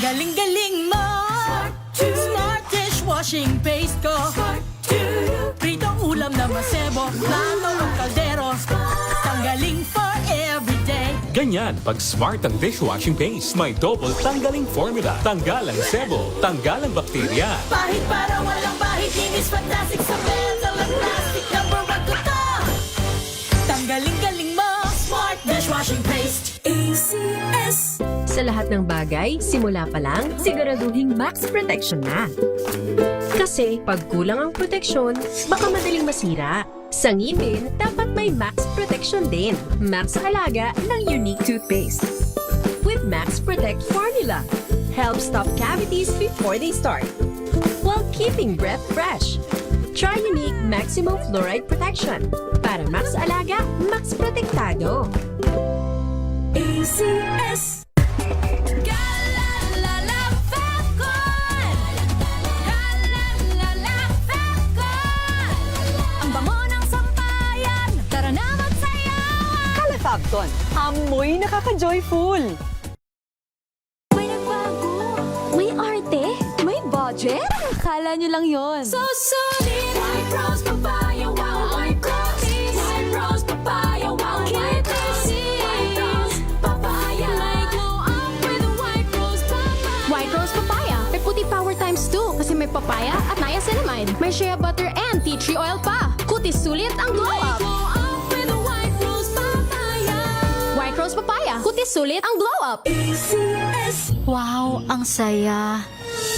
galing-galing mo. Smart dishwashing paste ko. Pritong ulam na masebo, plato o kaldero. Tanggaling for everyday. Ganyan, pag smart ang dishwashing paste, may double tanggaling formula. Tanggal ang sebo, tanggal ang bakterya. Pahit para walang bahid, linis fantastic sa metal at plastic. Number one ko to. Tanggaling-galing mo. Smart dishwashing paste. ACS. Sa lahat ng bagay, simula pa lang, siguraduhing max protection na. Kasi pag kulang ang proteksyon, baka madaling masira. Sa ngipin, dapat may max protection din. Max Alaga ng Unique Toothpaste. With Max Protect Formula. Help stop cavities before they start. While keeping breath fresh. Try Unique Maximum Fluoride Protection. Para Max Alaga, Max Protektado. ACS. Calefacton, amoy nakaka-joyful. May nagbago, may arte, may budget. Akala nyo lang yon. So solid. White rose papaya, wow, white rose. White rose papaya, wow, white rose. White rose papaya. May glow up with a white rose papaya. White Rose Papaya. May puti power times 2 kasi may papaya at niacinamide. May shea butter and tea tree oil pa. Kutis sulit ang glow up. Glow up with a white rose papaya. White Rose Papaya. Kutis sulit ang glow up. ACS. Wow, ang saya.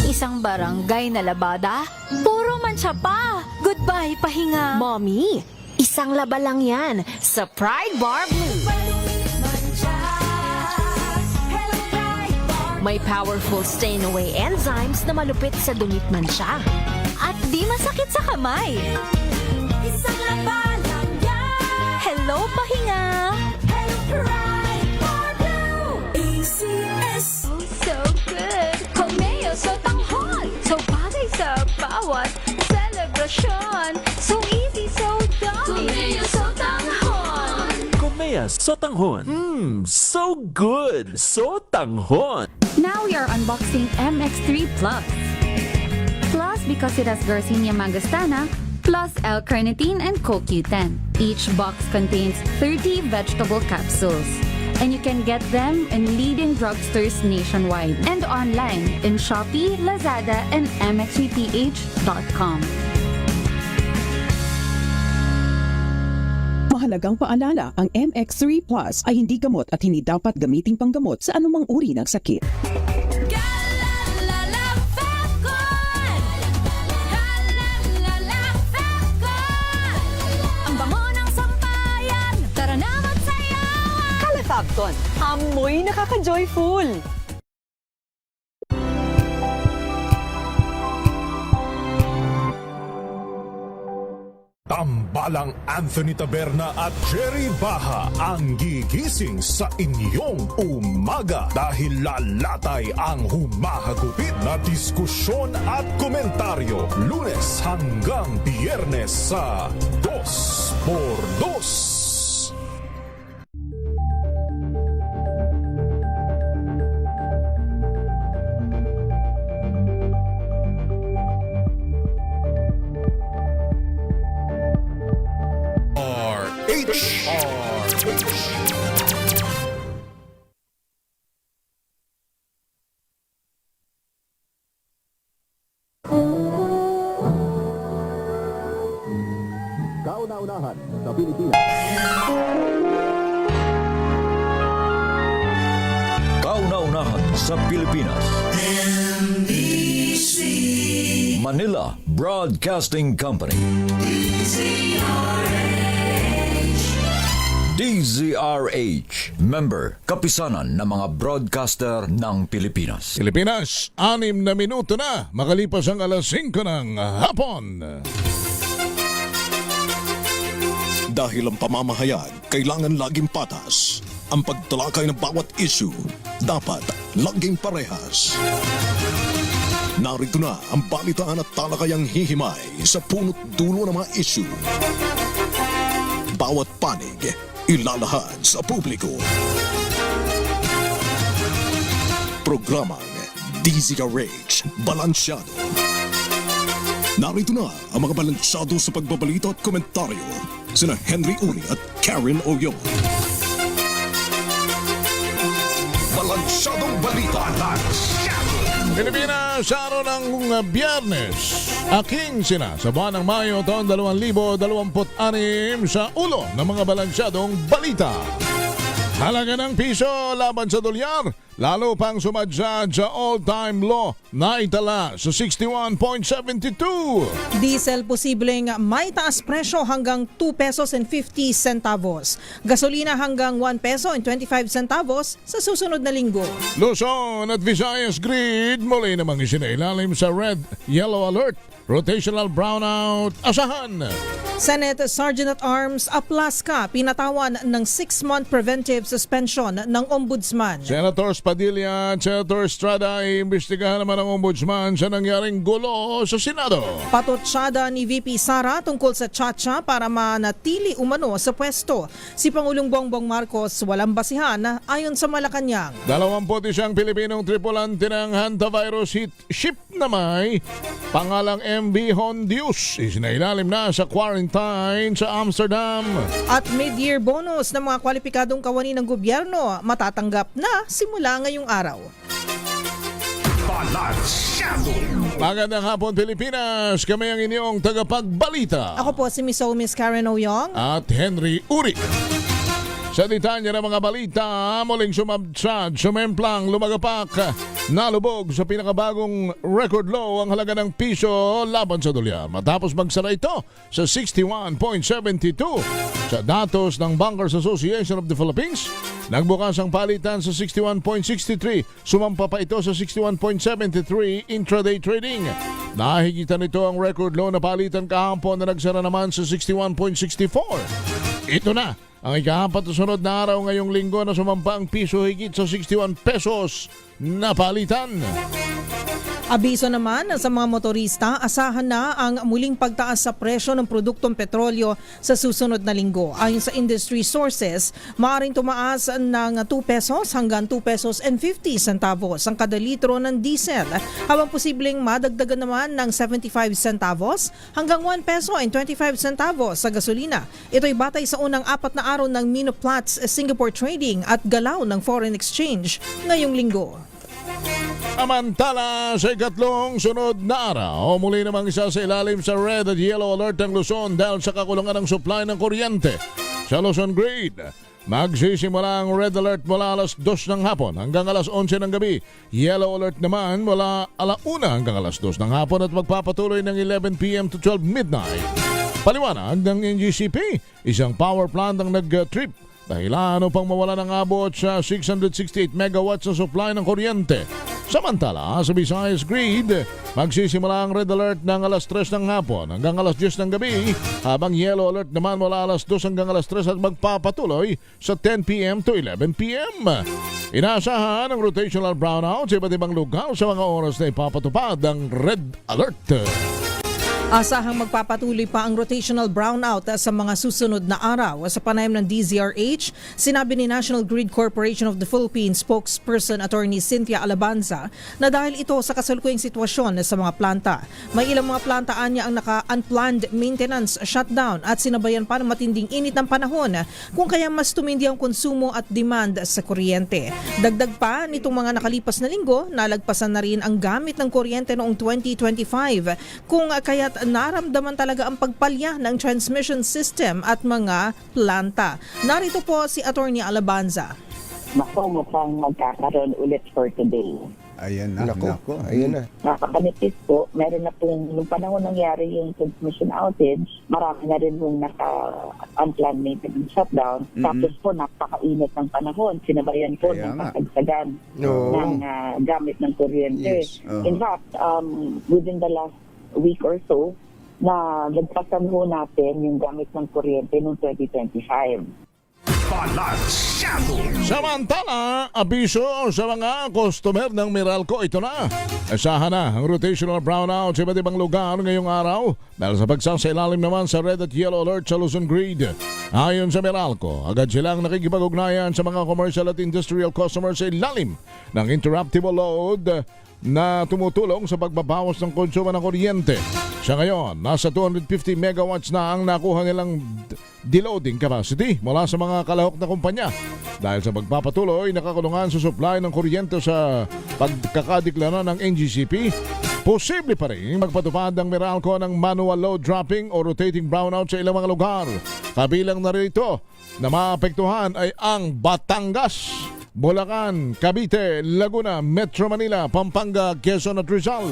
Isang barangay na labada, puro mancha pa. Goodbye, pahinga. Mommy, isang laba lang yan sa Pride Bar Blue. May powerful stain-away enzymes na malupit sa dumit mansya. At di masakit sa kamay. Isang laban lang yan. Hello, pahinga. Hello, Pride Bar Blue. ACS. So good. Komeo so tanghon. So bagay sa bawat celebration. So easy, so dummy. Komeo so tanghon. Komea Sotanghon. So good. Sotanghon. Now we are unboxing MX3 Plus. Plus because it has Garcinia mangostana, plus L-carnitine and CoQ10. Each box contains 30 vegetable capsules. And you can get them in leading drugstores nationwide and online in Shopee, Lazada, and mx3ph.com. Mahalagang paalala, ang MX3 Plus ay hindi gamot at hindi dapat gamiting panggamot sa anumang uri ng sakit. Ang bango ng sampayan. Tara na magsayawan. Calefacton, amoy nakaka-joyful. Tambalang Anthony Taberna at Jerry Baha ang gigising sa inyong umaga dahil lalatay ang humahagupit na diskusyon at komentaryo Lunes hanggang Biyernes sa 2x2. Kauna-unahan sa Pilipinas. Kauna-unahan sa Pilipinas. NBC Manila Broadcasting Company. DZRH, member, kapisanan ng mga broadcaster ng Pilipinas. Pilipinas, 6 na minuto na makalipas ang alas 5 ng hapon. Dahil ang pamamahayag kailangan laging patas. Ang pagtalakay ng bawat issue dapat laging parehas. Narito na ang balitaan at talakayang hihimay sa punot dulo ng mga issue. Bawat panig ilalahad sa publiko. Programang DZRH Balansyado. Narito na ang mga balansyado sa pagbabalita at komentaryo sina Henry Uri at Karen Oyong. Balansyadong Balita. Pilipinas sa araw ng Biyernes, aking sina sa buwan ng Mayo taon 2026 sa ulo ng mga balansyadong balita. Halaga ng piso laban sa dolyar, lalo pang sumadya sa all-time low na itala sa 61.72. Diesel posibleng may taas presyo hanggang 2 pesos and 50 centavos. Gasolina hanggang 1 peso and 25 centavos sa susunod na linggo. Luzon at Visayas grid muli namang isinailalim sa red, yellow alert. Rotational brownout asahan. Senate Sergeant at Arms Aplaska pinatawan ng 6-month preventive suspension ng Ombudsman. Senator Padilla at Senator Estrada iimbestigahan naman ng Ombudsman sa nangyaring gulo sa Senado. Patotsyada ni VP Sara tungkol sa tsa-tsa para manatili umano sa pwesto. Si Pangulong Bongbong Marcos walang basihan ayon sa Malacanang. 21 Pilipinong tripulante ng hantavirus ship na may pangalang MV Hondius isinailalim na sa quarantine sa Amsterdam. At mid-year bonus ng mga kwalipikadong kawani ng gobyerno matatanggap na simula ngayong araw. Magandang hapon Pilipinas, kami ang inyong tagapagbalita. Ako po si Miss Karen Oyong at Henry Uri. Sa detalye ng mga balita, muling sumabsad, sumemplang, lumagapak, nalubog sa pinakabagong record low ang halaga ng piso laban sa dolyar. Matapos magsara ito sa 61.72 sa datos ng Bankers Association of the Philippines, nagbukas ang palitan sa 61.63, sumampa pa ito sa 61.73 intraday trading. Nahigitan ito ang record low na palitan kahapon na nagsara naman sa 61.64. Ito na ang ikahapat na sunod na araw ngayong linggo na sumampa ang piso higit sa 61 pesos na palitan. Abiso naman sa mga motorista, asahan na ang muling pagtaas sa presyo ng produktong petrolyo sa susunod na linggo. Ayon sa industry sources, maaaring tumaas ng 2 pesos hanggang 2 pesos and 50 centavos ang kada litro ng diesel, habang posibleng madagdagan naman ng 75 centavos hanggang 1 peso and 25 centavos sa gasolina. Ito'y batay sa unang 4 na araw ng Minoplat's Singapore Trading at galaw ng foreign exchange ngayong linggo. Samantala, sa ikatlong sunod na araw, muli namang isa sa ilalim sa red at yellow alert ng Luzon dahil sa kakulangan ng supply ng kuryente. Sa Luzon Grid, magsisimula ang red alert mula alas 2 ng hapon hanggang alas 11 ng gabi. Yellow alert naman mula alauna hanggang alas 2 ng hapon at magpapatuloy ng 11 p.m. to 12 midnight. Paliwanag ng NGCP, isang power plant ang nag-trip dahilan upang mawala ng abot sa 668 megawatts na supply ng kuryente. Samantala, sa Visayas Grid, magsisimula ang red alert ng alas 3 ng hapon hanggang alas 10 ng gabi, habang yellow alert naman mula alas 2 hanggang alas 3 at magpapatuloy sa 10 p.m. to 11 p.m. Inaasahan ang rotational brownout sa iba't ibang lugar sa mga oras na ipapatupad ang red alert. Asahang magpapatuloy pa ang rotational brownout sa mga susunod na araw. Sa panayam ng DZRH, sinabi ni National Grid Corporation of the Philippines spokesperson Attorney Cynthia Alabanza na dahil ito sa kasalukuyang sitwasyon sa mga planta. May ilang mga plantaan niya ang naka-unplanned maintenance shutdown at sinabayan pa ng matinding init ng panahon kung kaya mas tumindi ang konsumo at demand sa kuryente. Dagdag pa nitong mga nakalipas na linggo, nalagpasan na rin ang gamit ng kuryente noong 2025 kung kaya't naramdaman talaga ang pagpalya ng transmission system at mga planta. Narito po si Attorney Alabanza. Naku, mukhang magkakaroon ulit for today. Ayan na. Naku, ayan na. Nakakanipis po, meron na po nung panahon nangyari yung transmission outage, marami na rin yung naka-unplanned maintenance shutdown. Tapos po, napakainit ng panahon. Sinabayan po ng kasagsagan ng gamit ng kuryente. Yes. In fact, within the last week or so, na nagpasan ho natin yung gamit ng kuryente noong 2025. Samantala, abiso sa mga customer ng Meralco, ito na. Asahan na ang rotational brownout sa iba't ibang lugar ngayong araw dahil sa pagsasailalim naman sa red at yellow alert sa Luzon Grid. Ayon sa Meralco, agad silang nakikipag-ugnayan sa mga commercial at industrial customers sa ilalim ng interruptible load na tumutulong sa pagbabawas ng konsumo ng kuryente. Sa ngayon, nasa 250 megawatts na ang nakuha nilang deloading capacity mula sa mga kalahok na kumpanya. Dahil sa pagpapatuloy na kakulungan sa supply ng kuryente sa pagkakadeklara ng NGCP, posible pa rin magpatupad ng Meralco ng manual load dropping o rotating brownout sa ilang mga lugar. Kabilang na rito na maapektuhan ay ang Batangas, Bulacan, Cavite, Laguna, Metro Manila, Pampanga, Quezon at Rizal.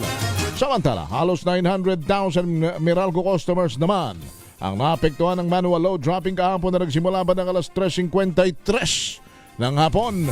Samantala, halos 900,000 Meralco customers naman ang naapektuhan ng manual load dropping kahapon na nagsimula ba ng alas 3:53 ng hapon.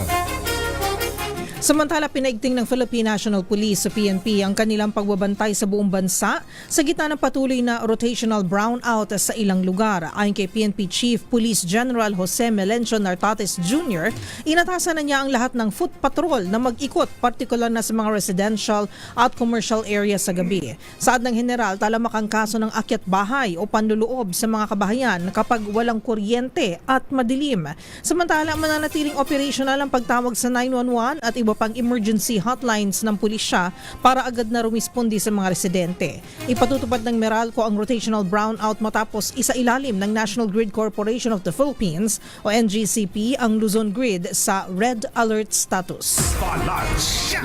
Samantala, pinaigting ng Philippine National Police sa PNP ang kanilang pagbabantay sa buong bansa sa gitna ng patuloy na rotational brownout sa ilang lugar. Ayon kay PNP Chief Police General Jose Melencio Nartates Jr., inatasan na niya ang lahat ng foot patrol na mag-ikot, partikular na sa mga residential at commercial area sa gabi. Saad ng General, talamak ang kaso ng akyat bahay o panluloob sa mga kabahayan kapag walang kuryente at madilim. Samantala, mananatiling operational ang pagtawag sa 911 at iba pang emergency hotlines ng pulisya para agad na rumispondi sa mga residente. Ipatutupad ng Meralco ang rotational brownout matapos isailalim ng National Grid Corporation of the Philippines o NGCP ang Luzon Grid sa red alert status. 13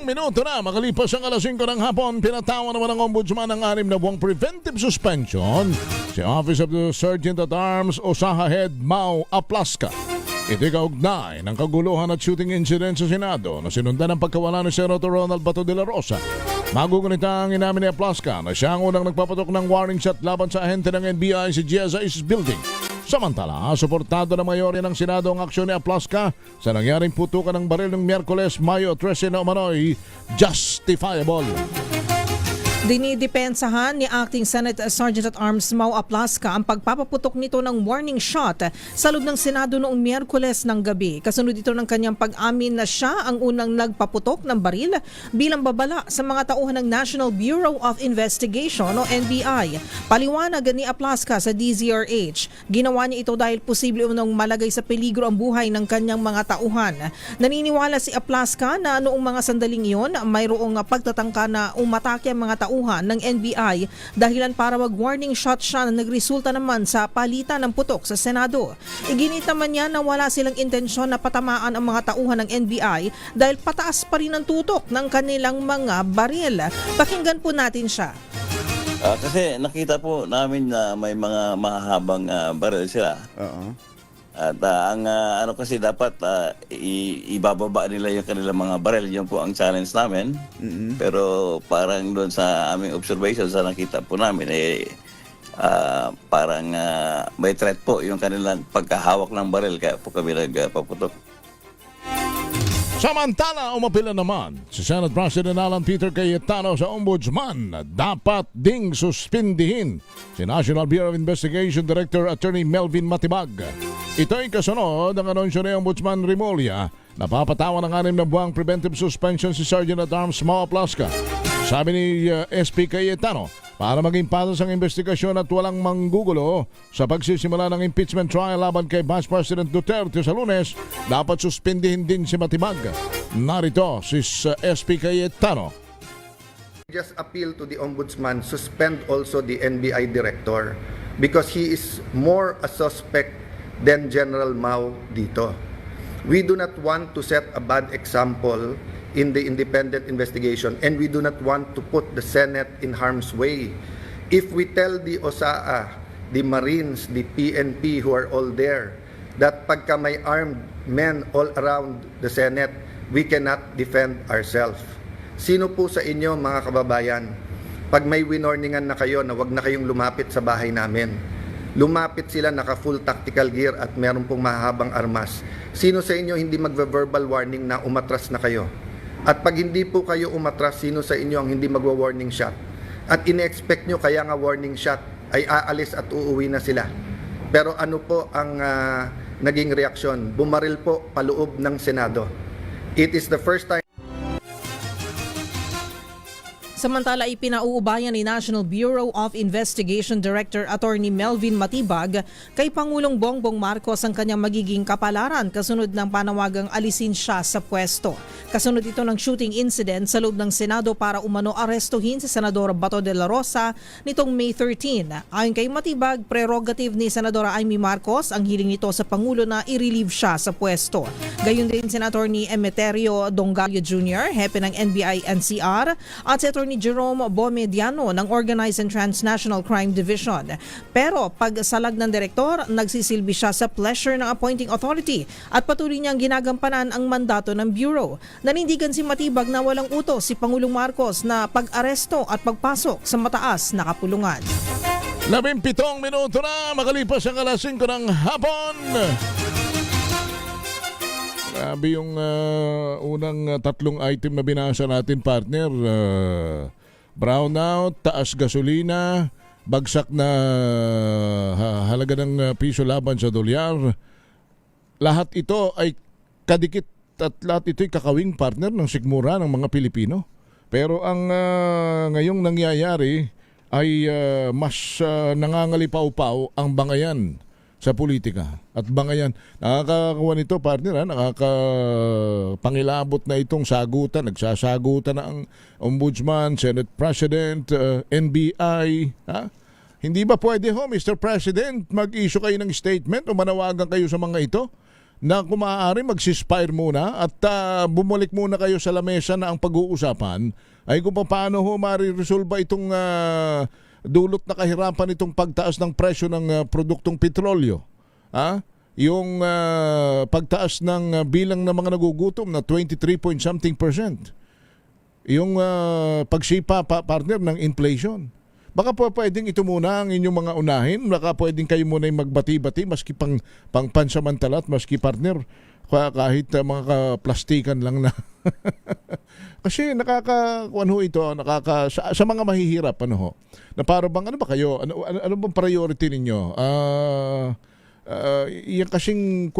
minuto na makalipas ang alas 5 ng hapon, pinatawa naman ng Ombudsman ng 6 na buwang preventive suspension si Office of the Sergeant at Arms Osaha Head Mau Aplasca. Ito kaugnay ng kaguluhan at shooting incident sa Senado na sinundan ng pagkawala ni Senator Ronald Bato de la Rosa. Magugunita ang inamin ni Aplasca na siya ang unang nagpapatok ng warning shot laban sa ahente ng NBI si GSI's building. Samantala, suportado ng mayorya ng Senado ang aksyon ni Aplasca sa nangyaring putukan ng baril ng Miyerkules, Mayo 13 na umano'y justifiable. Dinidepensahan ni Acting Senate Sergeant at Arms Mau Aplasca ang pagpapaputok nito ng warning shot sa loob ng Senado noong Miyerkules ng gabi. Kasunod ito ng kanyang pag-amin na siya ang unang nagpaputok ng baril bilang babala sa mga tauhan ng National Bureau of Investigation o NBI. Paliwanag ni Aplasca sa DZRH, ginawa niya ito dahil posible unang malagay sa peligro ang buhay ng kanyang mga tauhan. Naniniwala si Aplasca na noong mga sandaling iyon, mayroong pagtatangka na umatake ang mga tauhan ng NBI dahilan para mag-warning shot siya na nagresulta naman sa palitan ng putok sa Senado. Iginit naman niya na wala silang intensyon na patamaan ang mga tauhan ng NBI dahil pataas pa rin ang tutok ng kanilang mga baril. Pakinggan po natin siya. Kasi nakita po namin na may mga mahahabang baril sila. At ang ano kasi dapat ibababa nila yung kanilang mga baril. Yun po ang challenge namin. Pero parang doon sa aming observation sa nakita po namin parang may threat po yung kanilang pagkahawak ng baril, kaya po kami nagpaputok. Samantala, umapila naman si Senate President Alan Peter Cayetano sa Ombudsman na dapat ding suspindihin si National Bureau of Investigation Director Attorney Melvin Matibag. Ito'y kasunod ng anunsyo ni Ombudsman Remulla na papatawan ng 6 na buwang preventive suspension si Sergeant at Arms Mau Aplasca. Sabi ni SP Cayetano, para maging patas ang investigasyon at walang manggugulo sa pagsisimula ng impeachment trial laban kay Vice President Duterte sa Lunes, dapat suspindihin din si Matibag. Narito si SP Cayetano. Just appeal to the Ombudsman, suspend also the NBI Director because he is more a suspect than General Mau dito. We do not want to set a bad example in the independent investigation, and we do not want to put the Senate in harm's way. If we tell the OSAA, the Marines, the PNP who are all there, that pagka may armed men all around the Senate, we cannot defend ourselves. Sino po sa inyo, mga kababayan, pag may winorningan na kayo na wag na kayong lumapit sa bahay namin, lumapit sila naka full tactical gear at meron pong mahabang armas. Sino sa inyo hindi magve-verbal warning na umatras na kayo? At pag hindi po kayo umatras, sino sa inyo ang hindi magwa-warning shot? At ine-expect nyo kaya nga warning shot ay aalis at uuwi na sila. Pero ano po ang naging reaksyon? Bumaril po paloob ng Senado. It is the first time. Samantala, ipinauubayan ni National Bureau of Investigation Director Attorney Melvin Matibag kay Pangulong Bongbong Marcos ang kanyang magiging kapalaran kasunod ng panawagang alisin siya sa pwesto. Kasunod ito ng shooting incident sa loob ng Senado para umano arestuhin si Senadora Bato de la Rosa nitong May 13. Ayon kay Matibag, prerogative ni Senadora Amy Marcos ang hiling nito sa Pangulo na i-relieve siya sa pwesto. Gayon din si Attorney Emeterio Dongallo Jr., hepe ng NBI-NCR, at si Attorney Jerome Bomediano ng Organized and Transnational Crime Division. Pero pag salag ng direktor, nagsisilbi siya sa pleasure ng appointing authority at patuloy niyang ginagampanan ang mandato ng Bureau. Nanindigan si Matibag na walang utos si Pangulong Marcos na pag-aresto at pagpasok sa mataas na kapulungan. 17 minuto na makalipas ang alas 5 ng hapon. Grabe yung unang tatlong item na binasa natin, partner. Brownout, taas gasolina, bagsak na halaga ng piso laban sa dolyar. Lahat ito ay kadikit at lahat ito ay kakawing, partner, ng sikmura ng mga Pilipino. Pero ang ngayong nangyayari ay mas nangangalipaw-paw ang bangayan sa politika. At bangayan, nakakakuha nito, partner, nakakapangilabot na itong sagutan. Nagsasagutan na ang Ombudsman, Senate President, NBI. Hindi ba pwede Mr. President, mag-issue kayo ng statement o manawagan kayo sa mga ito na kung maaari mag-ceasefire muna at bumalik muna kayo sa lamesa na ang pag-uusapan ay kung paano mariresolba itong dulot na kahirapan itong pagtaas ng presyo ng produktong petrolyo. Yung pagtaas ng bilang ng mga nagugutom na 23-point-something%. Yung pagsipa, partner, ng inflation. Baka po pwedeng ito muna ang inyong mga unahin. Baka pwedeng kayo muna yung magbati-bati maski pang pansamantala at maski, partner, kahit mga plastikan lang na. Kasi sa mga mahihirap, na para bang, ano ba kayo, ano bang priority ninyo? Iyan kasing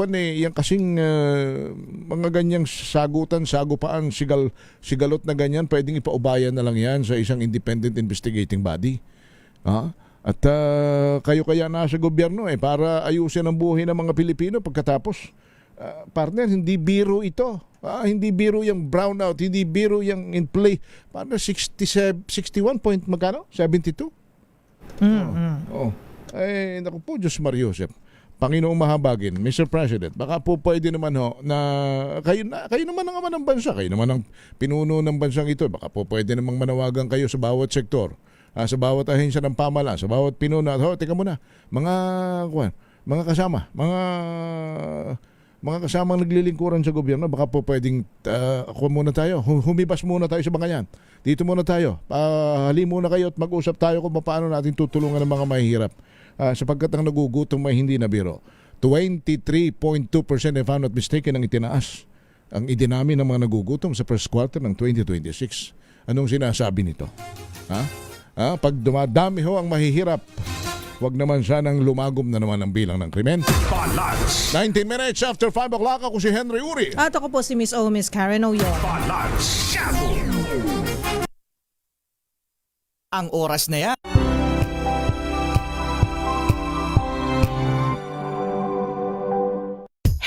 mga ganyang sagupaan, sigalot na ganyan, pwedeng ipaubayan na lang yan sa isang independent investigating body. At kayo kaya nasa gobyerno para ayusin ang buhay ng mga Pilipino pagkatapos. Partner, hindi biro ito. Hindi biro yung brownout, hindi biro yung inflation. Partner, 61 point magkano? 72? Naku po, Diyos Mariosep. Panginoong mahabagin, Mr. President, baka po pwede naman na kayo naman ang ama ng bansa, kayo naman ang pinuno ng bansang ito. Baka po pwede namang manawagan kayo sa bawat sektor, sa bawat ahensya ng pamahalaan, sa bawat pinuno. Teka muna, mga kasama, mga kasamang naglilingkuran sa gobyerno, baka po pwedeng humibas muna tayo sa bangayan. Dito muna tayo. Hali muna kayo at mag-usap tayo kung paano natin tutulungan ng mga mahihirap. Sapagkat ang nagugutom ay hindi na biro. 23.2%, if I'm not mistaken, ang itinaas ang idinami ng mga nagugutom sa first quarter ng 2026. Anong sinasabi nito? Pag dumadami ang mahihirap, wag naman sanang lumagom na naman ang bilang ng krimen. 19 minutes after 5 o'clock, ako si Henry Uri. At ako po si Miss Karen Oyon. Ang oras na yan.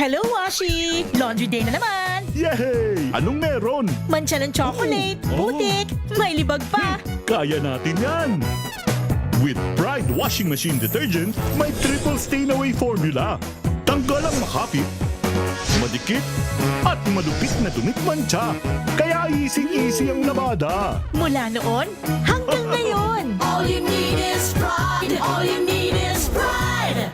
Hello, Washi! Laundry day na naman! Yay! Anong meron? Mancha ng chocolate, putik, may libag pa! Kaya natin yan! With Pride Washing Machine Detergent, may triple stain-away formula. Tanggal ang makapit, madikit, at malupit na dumit mancha. Kaya easy-easy ang labada. Mula noon hanggang ngayon! All you need is pride. All you need is pride.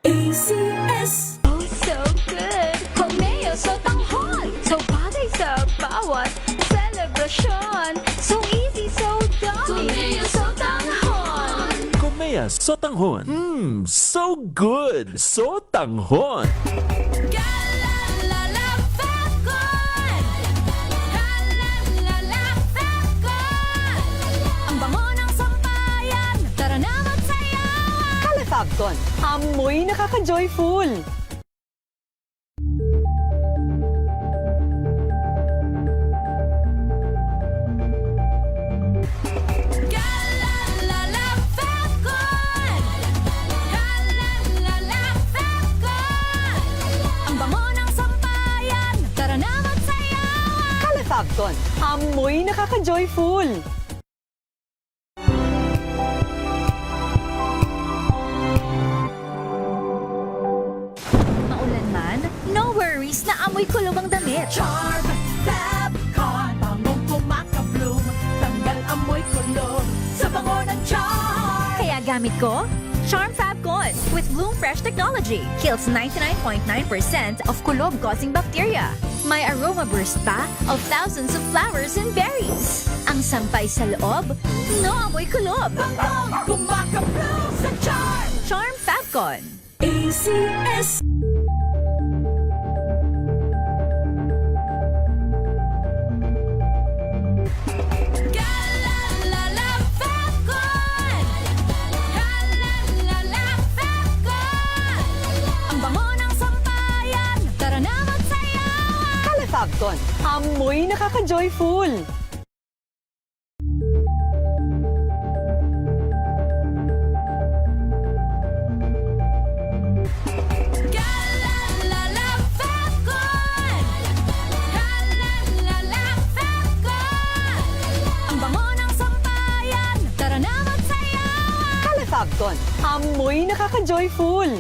ACS. Oh, so good! Komeo so tanghon! So bagay sa bawat celebration. So easy, so dummy. Komeo so tanghon. Komea Sotanghon. So good! So tanghon. Ang bango ng sampayan! Tara na magsayawan! Kalafabcon, amoy nakaka-joyful! Fabcon, amoy nakaka-joyful. Maulan man, no worries na amoy kulob ang damit. Charm Fabcon, bangong kumakabloom, tanggal amoy kulob sa bango ng charm. Kaya gamit ko, Charm Fabcon with Bloom Fresh technology. Kills 99.9% of kulob-causing bacteria. May aroma burst pa of thousands of flowers and berries. Ang sampay sa loob, no amoy kulob. Bangong kumakabloom sa charm. Charm Fabcon. ACS. Galalala Fabcon. Galalala Fabcon. Ang bango ng sampayan, tara na magsayawan. Kala Fabcon, amoy nakaka-joyful. Galalala Fabcon. Galalala Fabcon. Ang bango ng sampayan, tara na magsayawan. Kala Fabcon, amoy nakaka-joyful.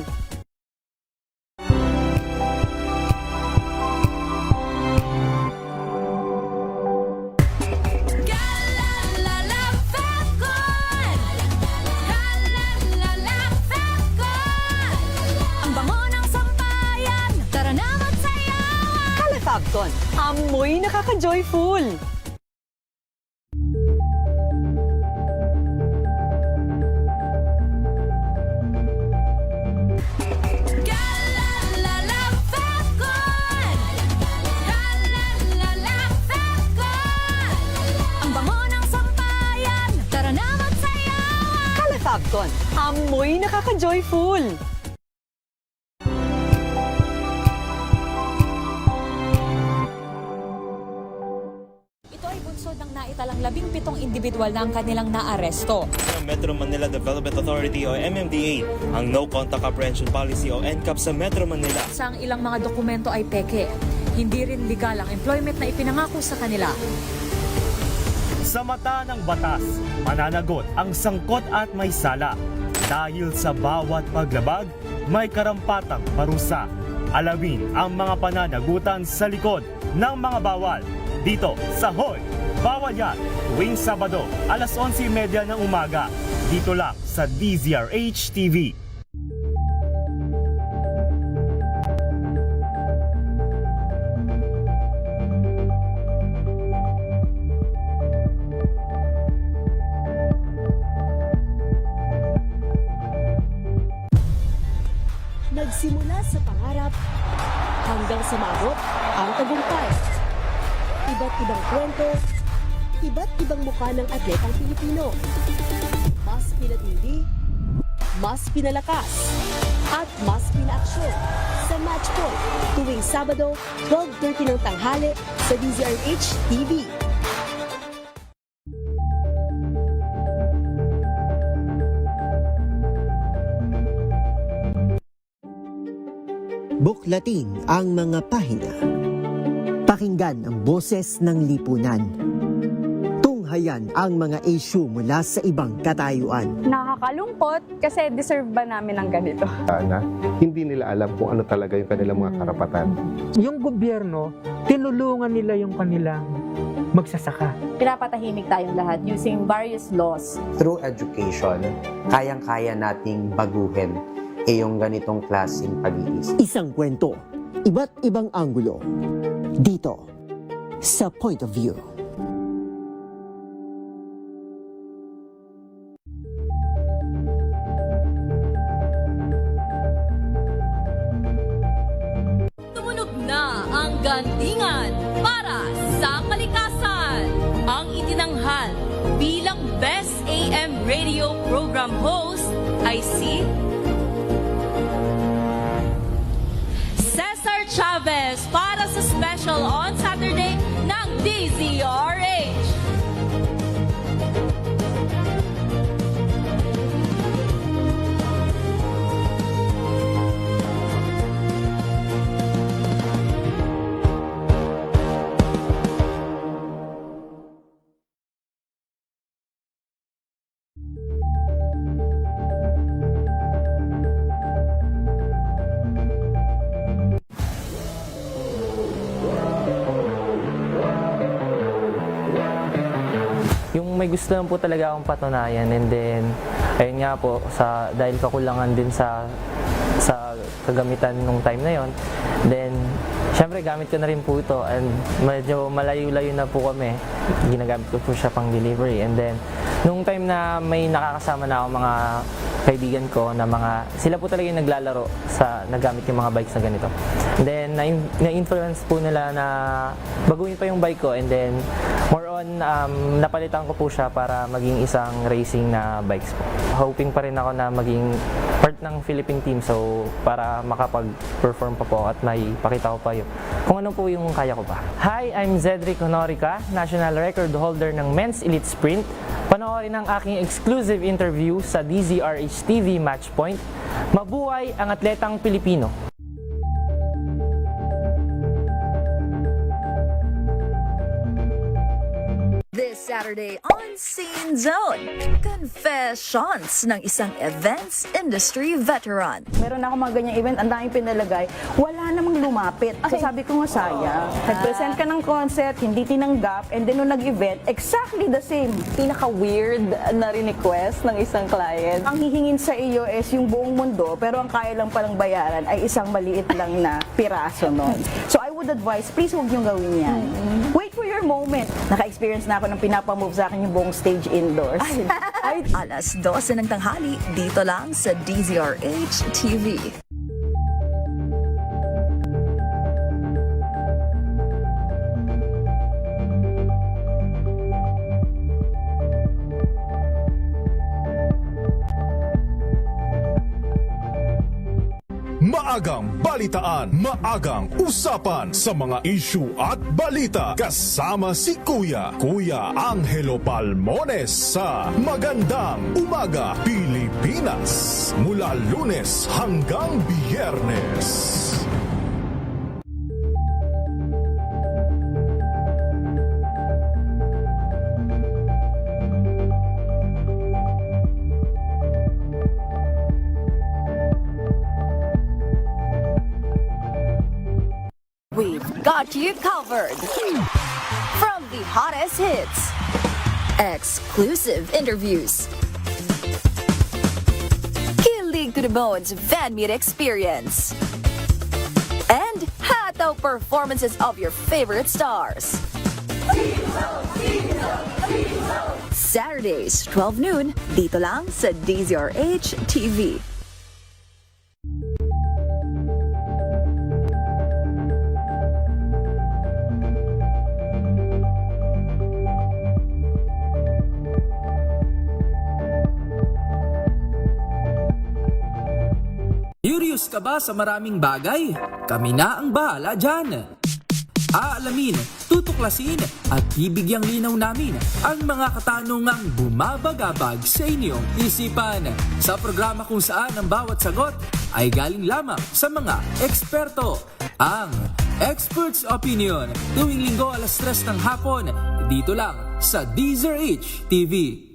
Galalala Fabcon. Galalala Fabcon. Ang bango ng sampayan, tara na magsayawan. Kala Fabcon, amoy nakaka-joyful. Galalala Fabcon. Galalala Fabcon. Ang bango ng sampayan, tara na magsayawan. Kala Fabcon, amoy nakaka-joyful. Ito ay bunsod ng naitalang 17 individual na ang kanilang naaresto. Ng Metro Manila Development Authority o MMDA ang No Contact Apprehension Policy o NCAP sa Metro Manila. Sa ang ilang mga dokumento ay peke. Hindi rin legal ang employment na ipinangako sa kanila. Sa mata ng batas, mananagot ang sangkot at may sala. Dahil sa bawat paglabag, may karampatang parusa. Alamin ang mga pananagutan sa likod ng mga bawal. Dito sa Hoy! Bawal Yan! Tuwing Sabado, alas 11:30 ng umaga. Dito lang sa DZRH TV. Nagsimula sa pangarap hanggang sa maabot ang tagumpay. Iba't ibang kwento, iba't ibang mukha ng atletang Pilipino. Mas pinatindi, mas pinalakas, at mas pinaaksyon sa Match Point tuwing Sabado, 12:30 ng tanghali sa DZRH TV. Buklatin ang mga pahina. Pakinggan ang boses ng lipunan. Tunghayan ang mga issue mula sa ibang katayuan. Nakakalungkot kasi deserve ba namin ng ganito? Na hindi nila alam kung ano talaga yung kanilang mga karapatan. Yung gobyerno, tinulungan nila yung kanilang magsasaka. Pinapatahimik tayong lahat using various laws. Through education, kayang-kaya nating baguhin yung ganitong klaseng pag-iisip. Isang kwento, iba't ibang anggulo. Dito, sa Point of View. Tumunog na ang gandingan para sa kalikasan. Ang itinanghal bilang Best AM Radio Program Host ay si Cesar Chavez para sa special on Saturday ng DZRH. may gusto lang po talaga akong patunayan, and then ayun nga po, dahil kakulangan din sa kagamitan nung time na yon, then syempre gamit ko na rin po ito, and medyo malayo-layo na po kami, ginagamit ko po siya pang delivery. And then nung time na may nakakasama na ako mga kaibigan ko na sila po talaga yung naglalaro sa nagamit yung mga bikes na ganito. And then na-influence po nila na baguhin pa yung bike ko, and then more on napalitan ko po siya para maging isang racing na bikes po. Hoping pa rin ako na maging part ng Philippine team, so para makapag-perform pa po at may pakita ko pa yun kung ano po yung kaya ko pa. Hi, I'm Zedric Honorica, national record holder ng Men's Elite Sprint. Panoorin ang aking exclusive interview sa DZRH TV Matchpoint. Mabuhay ang atletang Pilipino! This Saturday on Scene Zone, confessions ng isang events industry veteran. Meron ako mga ganyang event, ang daming pinalagay, wala namang lumapit. So sabi ko nga sayang. Nag-present ka ng concept, hindi tinanggap, and then nung nag-event, exactly the same. Pinaka-weird na request ng isang client. Ang hihingin sa iyo is yung buong mundo, pero ang kaya lang palang bayaran ay isang maliit lang na piraso nun. So I would advise, please huwag niyong gawin yan. Wait for your moment. Naka-experience na ako ng pinapamove sa akin yung buong stage indoors. Alas 12 ng tanghali, dito lang sa DZRH TV. Maagang balitaan, maagang usapan sa mga issue at balita. Kasama si Kuya Angelo Palmones sa Magandang Umaga Pilipinas. Mula Lunes hanggang Biyernes. We've got you covered. From the hottest hits, exclusive interviews, kilig to the bones fan meet experience, and hataw performances of your favorite stars. Saturdays, 12 noon, dito lang sa DZRH TV. Curious ka ba sa maraming bagay? Kami na ang bahala dyan. Aalamin, tutuklasin at bibigyang linaw namin ang mga katanungang bumabagabag sa inyong isipan. Sa programa kung saan ang bawat sagot ay galing lamang sa mga eksperto. Ang Expert's Opinion, tuwing linggo alas 3 ng hapon, dito lang sa DZRH TV.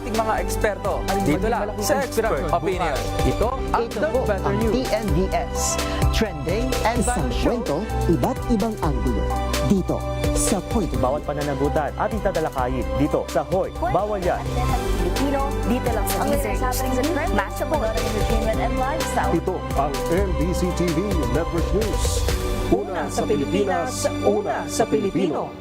ating mga eksperto. Dito lang sa Expert Opinion. Ito ang The Better News. TNVS. Trending and Isang kwento, iba't ibang anggulo. Dito sa Point. Bawat pananagutan ating tatalakayin dito sa Hoy. Bawal yan. Filipino, dito lang sa research happenings and trends, matchable entertainment and lifestyle. Ito ang MBC TV Network News. Una sa Pilipinas, una sa Pilipino.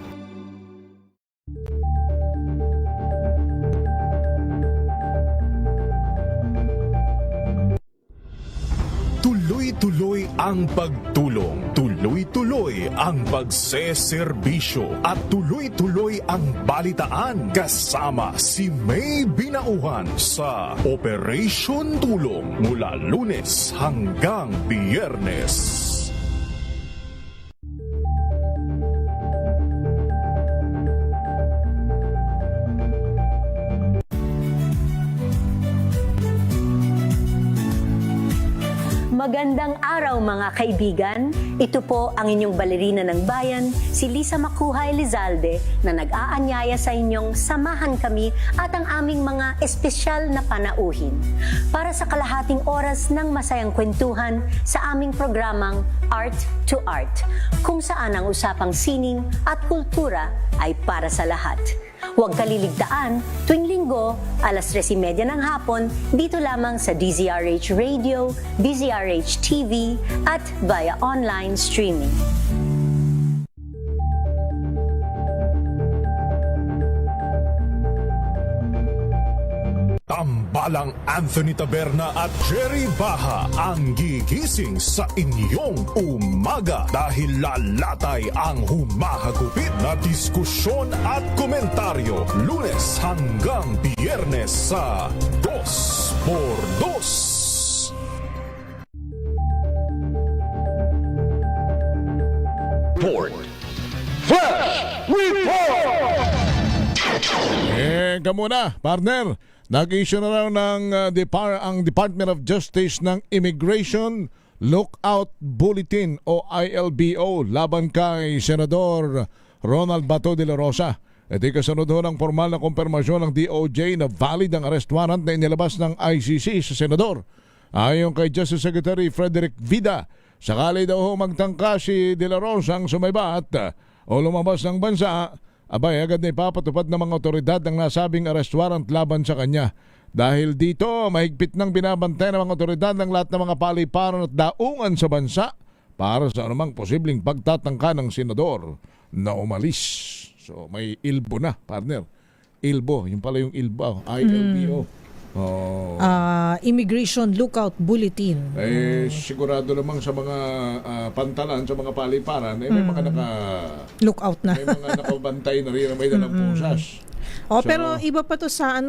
Tuloy-tuloy ang pagtulong, tuloy-tuloy ang pagseserbisyo at tuloy-tuloy ang balitaan kasama si May Binauhan sa Operation Tulong mula Lunes hanggang Biyernes. Magandang araw mga kaibigan. Ito po ang inyong balerina ng bayan, si Lisa Makuha Elizalde, na nag-aanyaya sa inyong samahan kami at ang aming mga espesyal na panauhin para sa kalahating oras ng masayang kwentuhan sa aming programang Art to Art, kung saan ang usapang sining at kultura ay para sa lahat. Huwag kaliligtaan, tuwing linggo, alas 3:30 ng hapon, dito lamang sa DZRH Radio, DZRH TV, at via online streaming. Tambalang Anthony Taberna at Jerry Baha ang gigising sa inyong umaga dahil lalatay ang humahagupit na diskusyon at komentaryo Lunes hanggang Biyernes sa 2x2. Flash Report! Kamuna, partner. Nag-issue na raw ng ang Department of Justice ng Immigration Lookout Bulletin o ILBO laban kay Senador Ronald Bato de la Rosa. Ito'y kasunod ng formal na kumpirmasyon ng DOJ na valid ang arrest warrant na inilabas ng ICC sa Senador. Ayon kay Justice Secretary Frederick Vida, sakali daw magtangka si de la Rosa ang sumaybat o lumabas ng bansa, abay agad na ipapatupad ng mga otoridad ang nasabing arrest warrant laban sa kanya. Dahil dito, mahigpit nang binabantay ng mga otoridad ng lahat ng mga paliparan at daungan sa bansa para sa anumang posibleng pagtatangka ng senador na umalis. So may ILBO na, partner. ILBO, yung pala yung ILBO, ILBO. Immigration Lookout Bulletin. Sigurado namang sa mga pantalan, sa mga paliparan, may mga lookout na. May mga nakabantay na rin na may dalang pusas. Pero iba pa to sa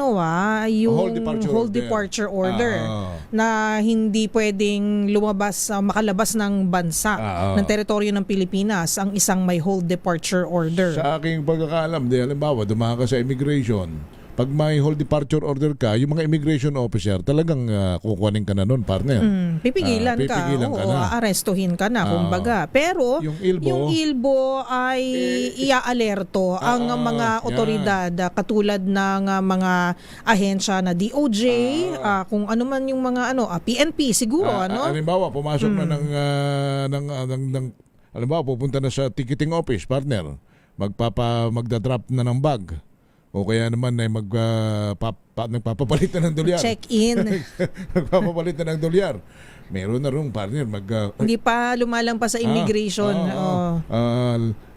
yung whole departure order na hindi pwedeng lumabas, makalabas ng bansa, ng teritoryo ng Pilipinas ang isang may whole departure order. Sa aking pagkakaalam, halimbawa, dumaan ka sa immigration, pag may whole departure order ka, yung mga immigration officer talagang kukuhanin ka na nun, partner. Pipigilan ka na. Aarestuhin ka na, kumbaga. Pero yung ILBO ay iaalerto ang mga otoridad katulad ng mga ahensya na DOJ, kung ano man yung mga PNP siguro. Halimbawa, pumasok na ng halimbawa, pupunta na sa ticketing office, partner. Magdadrop na ng bag. O kaya naman ay nagpapapalit na ng dolyar. Check-in. Nagpapapalit na ng dolyar. Meron na rin, partner. Hindi pa lumalampas sa immigration.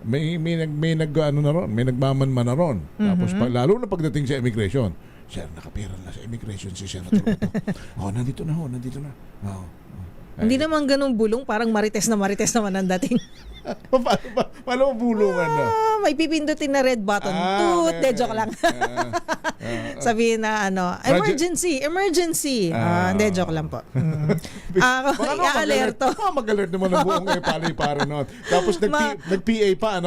May nagmamanman na ron. Tapos lalo na pagdating sa immigration, sir, nakapira na sa immigration si Senator Bato. Nandito na. Hindi naman ganun bulong, parang marites naman ang dating. Paano bulungan na? May pipindutin na red button. Joke lang. Sabihin na emergency. Hindi, joke lang po. I-alerto. Mag-alert naman ang buong paliparan nun. Tapos nag-PA pa,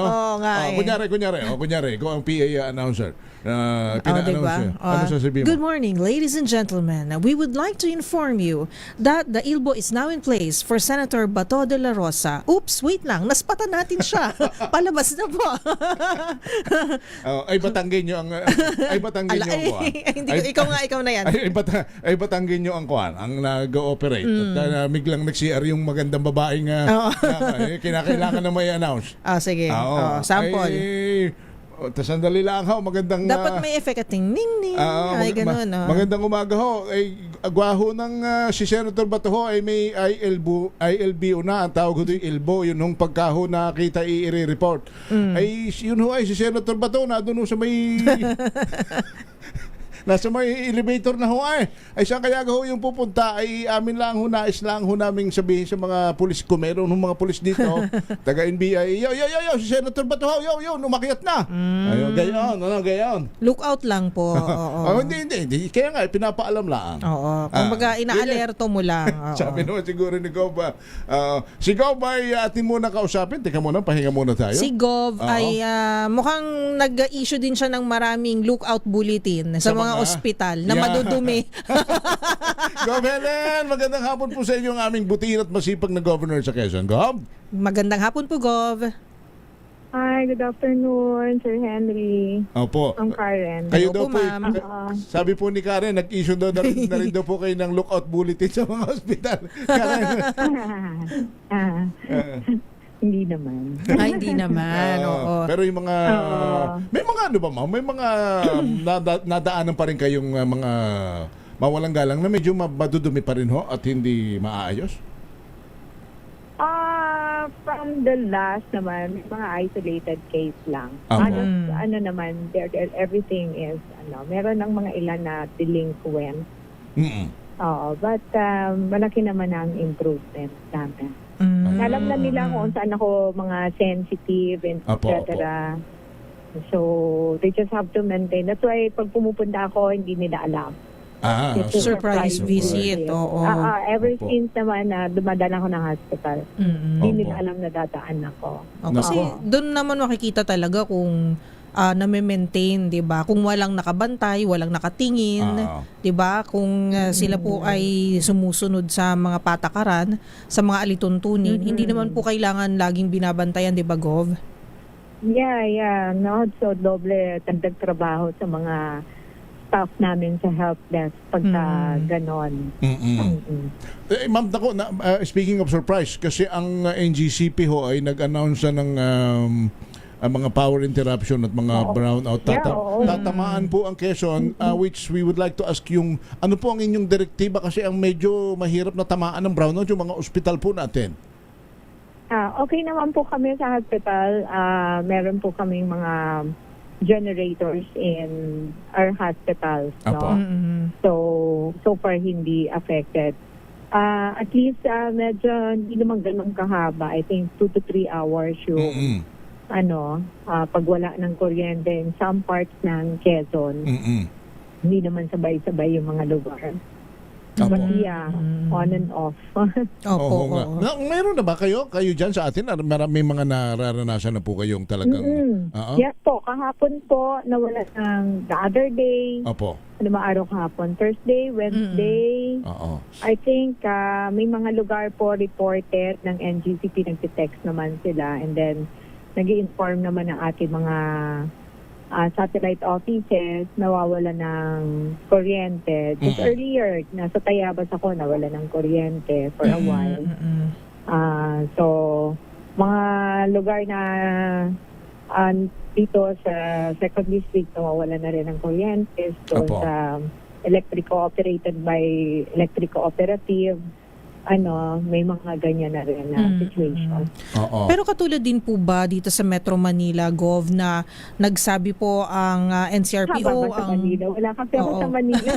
Kunyari, ikaw ang PA announcer. Pina-announce ano sasabihin mo? Good morning, ladies and gentlemen. We would like to inform you that the ILBO is now in place for Senator Bato de la Rosa. Oops, wait lang. Naspatan natin siya. Palabas na po. Ay batanggin nyo ang kuwan. Ikaw na yan. Ay batanggin nyo ang kuwan, ang nag-ooperate. At biglang nag-CR yung magandang babaeng kinakailangan na may announce. Sige. Sample. Tas sandali lang magandang dapat may effect at ting-ning-ning. Magandang umaga ho. Agwaho ng si Senator Bato ho ay may ILBO na. Ang tawag ho doon ILBO. Yun nung pagkaho nakita i-report. Ay yun ho ay si Senator Bato na doon sa may nasa may elevator na ho ay saan kaya ho yung pupunta ay amin lang ho nais lang ho naming sabihin sa mga pulis, kung meron ng mga pulis dito taga NBI, yo si Senator Bato yo umakyat na. Ayun, gayon. Lookout lang po. Hindi kaya nga pinapaalam lang. Kumbaga inaalerto mo lang. Sabi naman siguro ni Gov, si Gov ay atin muna kausapin. Teka muna, pahinga muna tayo. Si Gov ay mukhang nag-issue din siya ng maraming lookout bulletin sa mga ospital na Yeah. madudumi. Gov. Helen, magandang hapon po sa inyo ang aming butihin at masipag na governor sa Quezon. Gov? Magandang hapon po, Gov. Hi, good afternoon, Sir Henry. Opo. I'm Karen. Kayo daw po, ma'am. sabi po ni Karen, nag-issue daw na rin daw po kayo ng lookout bulletin sa mga ospital. Karen. Hindi naman. Ay, hindi naman. Oo. Pero yung mga, may mga ano ba ma'am? May mga nadaanan pa rin kayong mga mawalang galang na medyo madudumi pa rin ho at hindi maaayos? From the last naman, mga isolated case lang. Okay. Ano naman, everything is, meron ng mga ilan na delinquent. Oo, but malaki naman ang improvement namin. Alam na nila kung saan ako mga sensitive and etc. So, they just have to maintain. That's why pag pumupunta ako, hindi nila alam. Surprise visit. Oo. Ever since naman na dumadala ko ng hospital, hindi nila alam na dadaan ako. Kasi doon naman makikita talaga kung na-maintain, 'di ba? Kung walang nakabantay, walang nakatingin, 'di ba? Kung sila po ay sumusunod sa mga patakaran, sa mga alituntunin, hindi naman po kailangan laging binabantayan, 'di ba, Gov? Yeah. No, so doble dagdag trabaho sa mga staff namin sa help desk pagka ganon. Ma'am, speaking of surprise, kasi ang NGCP ho ay nag-announce ng mga power interruption at mga brownout. Tatamaan po ang Quezon, which we would like to ask yung, ano po ang inyong direktiba kasi ang medyo mahirap na tamaan ng brownout yung mga ospital po natin. Okay naman po kami sa hospital. Meron po kaming mga generators in our hospitals, no? So far hindi affected. At least medyo hindi naman ganun kahaba. I think 2 to 3 hours yung pag wala ng kuryente in some parts ng Quezon. Hindi naman sabay-sabay yung mga lugar. But yeah, on and off. Meron na ba kayo dyan sa atin? May mga nararanasan na po kayong talagang... Yes po, kahapon po, nawala ng the other day. Opo. Ano ba araw kahapon? Thursday, Wednesday. I think may mga lugar po reported ng NGCP, nag-text naman sila. And then, nag-i-inform naman ng ating mga satellite offices, nawawala ng kuryente. Just earlier, nasa Tayabas ako, nawala ng kuryente for a while. So, mga lugar na dito sa second district, nawawala na rin ng kuryente. So, sa electrico-operated by electrico-operative, may mga ganyan na rin na situation. Pero katulad din po ba dito sa Metro Manila, Gov, na nagsabi po ang NCRPO wala kasi ako sa Manila.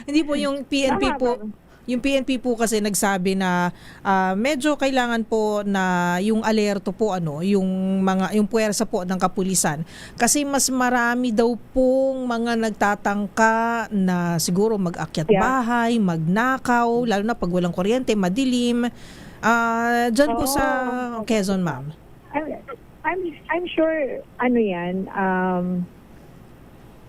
Hindi po yung PNP po. Yung PNP po kasi nagsabi na medyo kailangan po na yung alerto po yung puwersa po ng kapulisan kasi mas marami daw pong mga nagtatangka na siguro mag-akyat bahay, magnakaw, lalo na pag walang kuryente, madilim. Diyan po sa Quezon, ma'am. I'm sure yan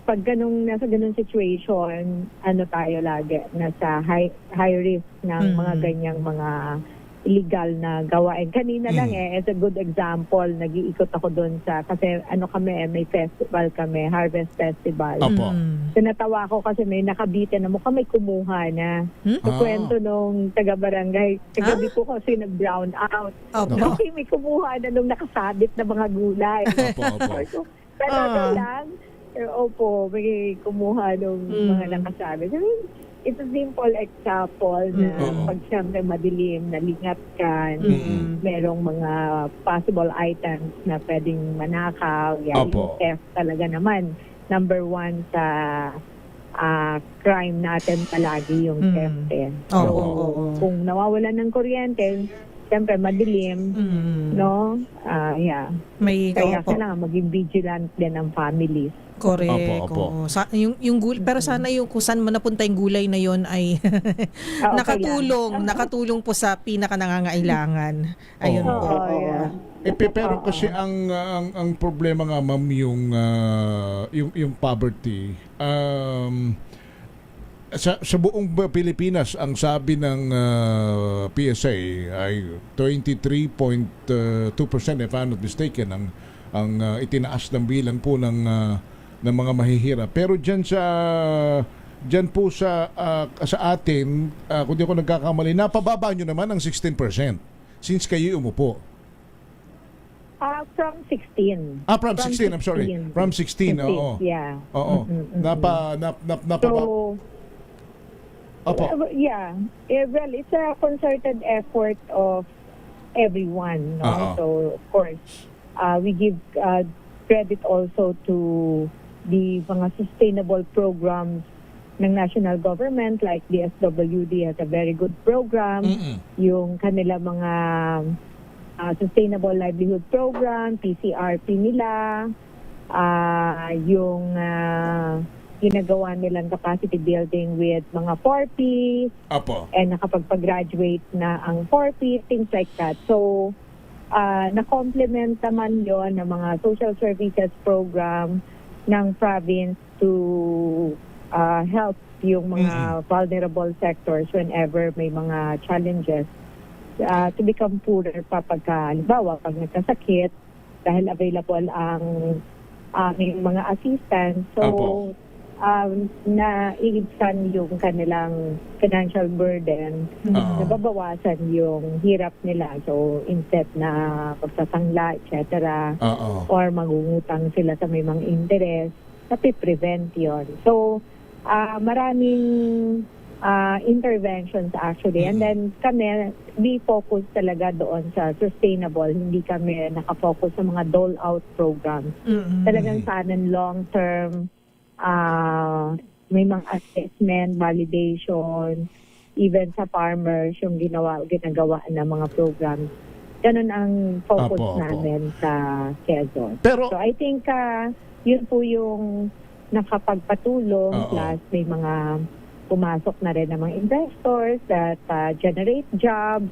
pag nasa ganung situation, tayo lagi, nasa high risk ng mga ganyang mga illegal na gawain. Kanina lang as a good example, nag-iikot ako doon kasi kami, may festival kami, Harvest Festival. Tinatawa ko kasi may nakabitin na mukhang may kumuha na. Kwento nung taga-barangay, kagabi ko kasi nag-brown out. Kasi may kumuha na nung nakasabit na mga gulay. Talaga lang, may kumuha ng mga nakasabi. It's a simple example na pag siyempre madilim, nalingat ka, merong mga possible items na pwedeng manakaw. Yung theft talaga naman. Number 1 sa crime natin palagi yung theft. So, kung nawawalan ng kuryente, siyempre madilim, no? Kaya kailangan maging vigilant din ang families. Correct. Pero sana kung saan man napunta yung gulay na yon ay nakatulong po sa pinaka nangangailangan. Ayun po. Pero kasi ang problema nga ma'am yung poverty. sa buong Pilipinas, ang sabi ng PSA ay 23.2% if I'm not mistaken ang itinaas ng bilang po ng mga mahihirap. Pero diyan po sa atin, kung di ako nagkakamali, napababa nyo naman ang 16% since kayo umupo. From 16. From 16, I'm sorry. From 16, oo. Yeah. Oo. Napababa. So, yeah. Well, it's a concerted effort of everyone. No? So, of course, we give credit also to the mga sustainable programs ng national government, like the SWD has a very good program. Yung kanila mga Sustainable Livelihood Program, PCRP nila, yung ginagawa nilang capacity building with mga 4P, and nakapagpag-graduate na ang 4P, things like that. So, na-complement naman yon ng mga social services program ng province to help yung mga vulnerable sectors whenever may mga challenges to become poorer halimbawa pag nagkasakit dahil available ang aming mga assistance. So, naiibsan yung kanilang financial burden, nababawasan yung hirap nila. So, instead na pagsasangla, etc., or mangungutang sila sa may mga interest, napiprevent yun. So, maraming interventions actually. And then kami, we focus talaga doon sa sustainable. Hindi kami nakafocus sa mga dole-out programs. Talagang sana long-term, may mga assessment, validation, even sa farmers, yung ginagawa ng mga programs. Ganun ang focus namin sa Quezon. So I think yun po yung nakapagpatulong, plus may mga pumasok na rin ng mga investors that generate jobs.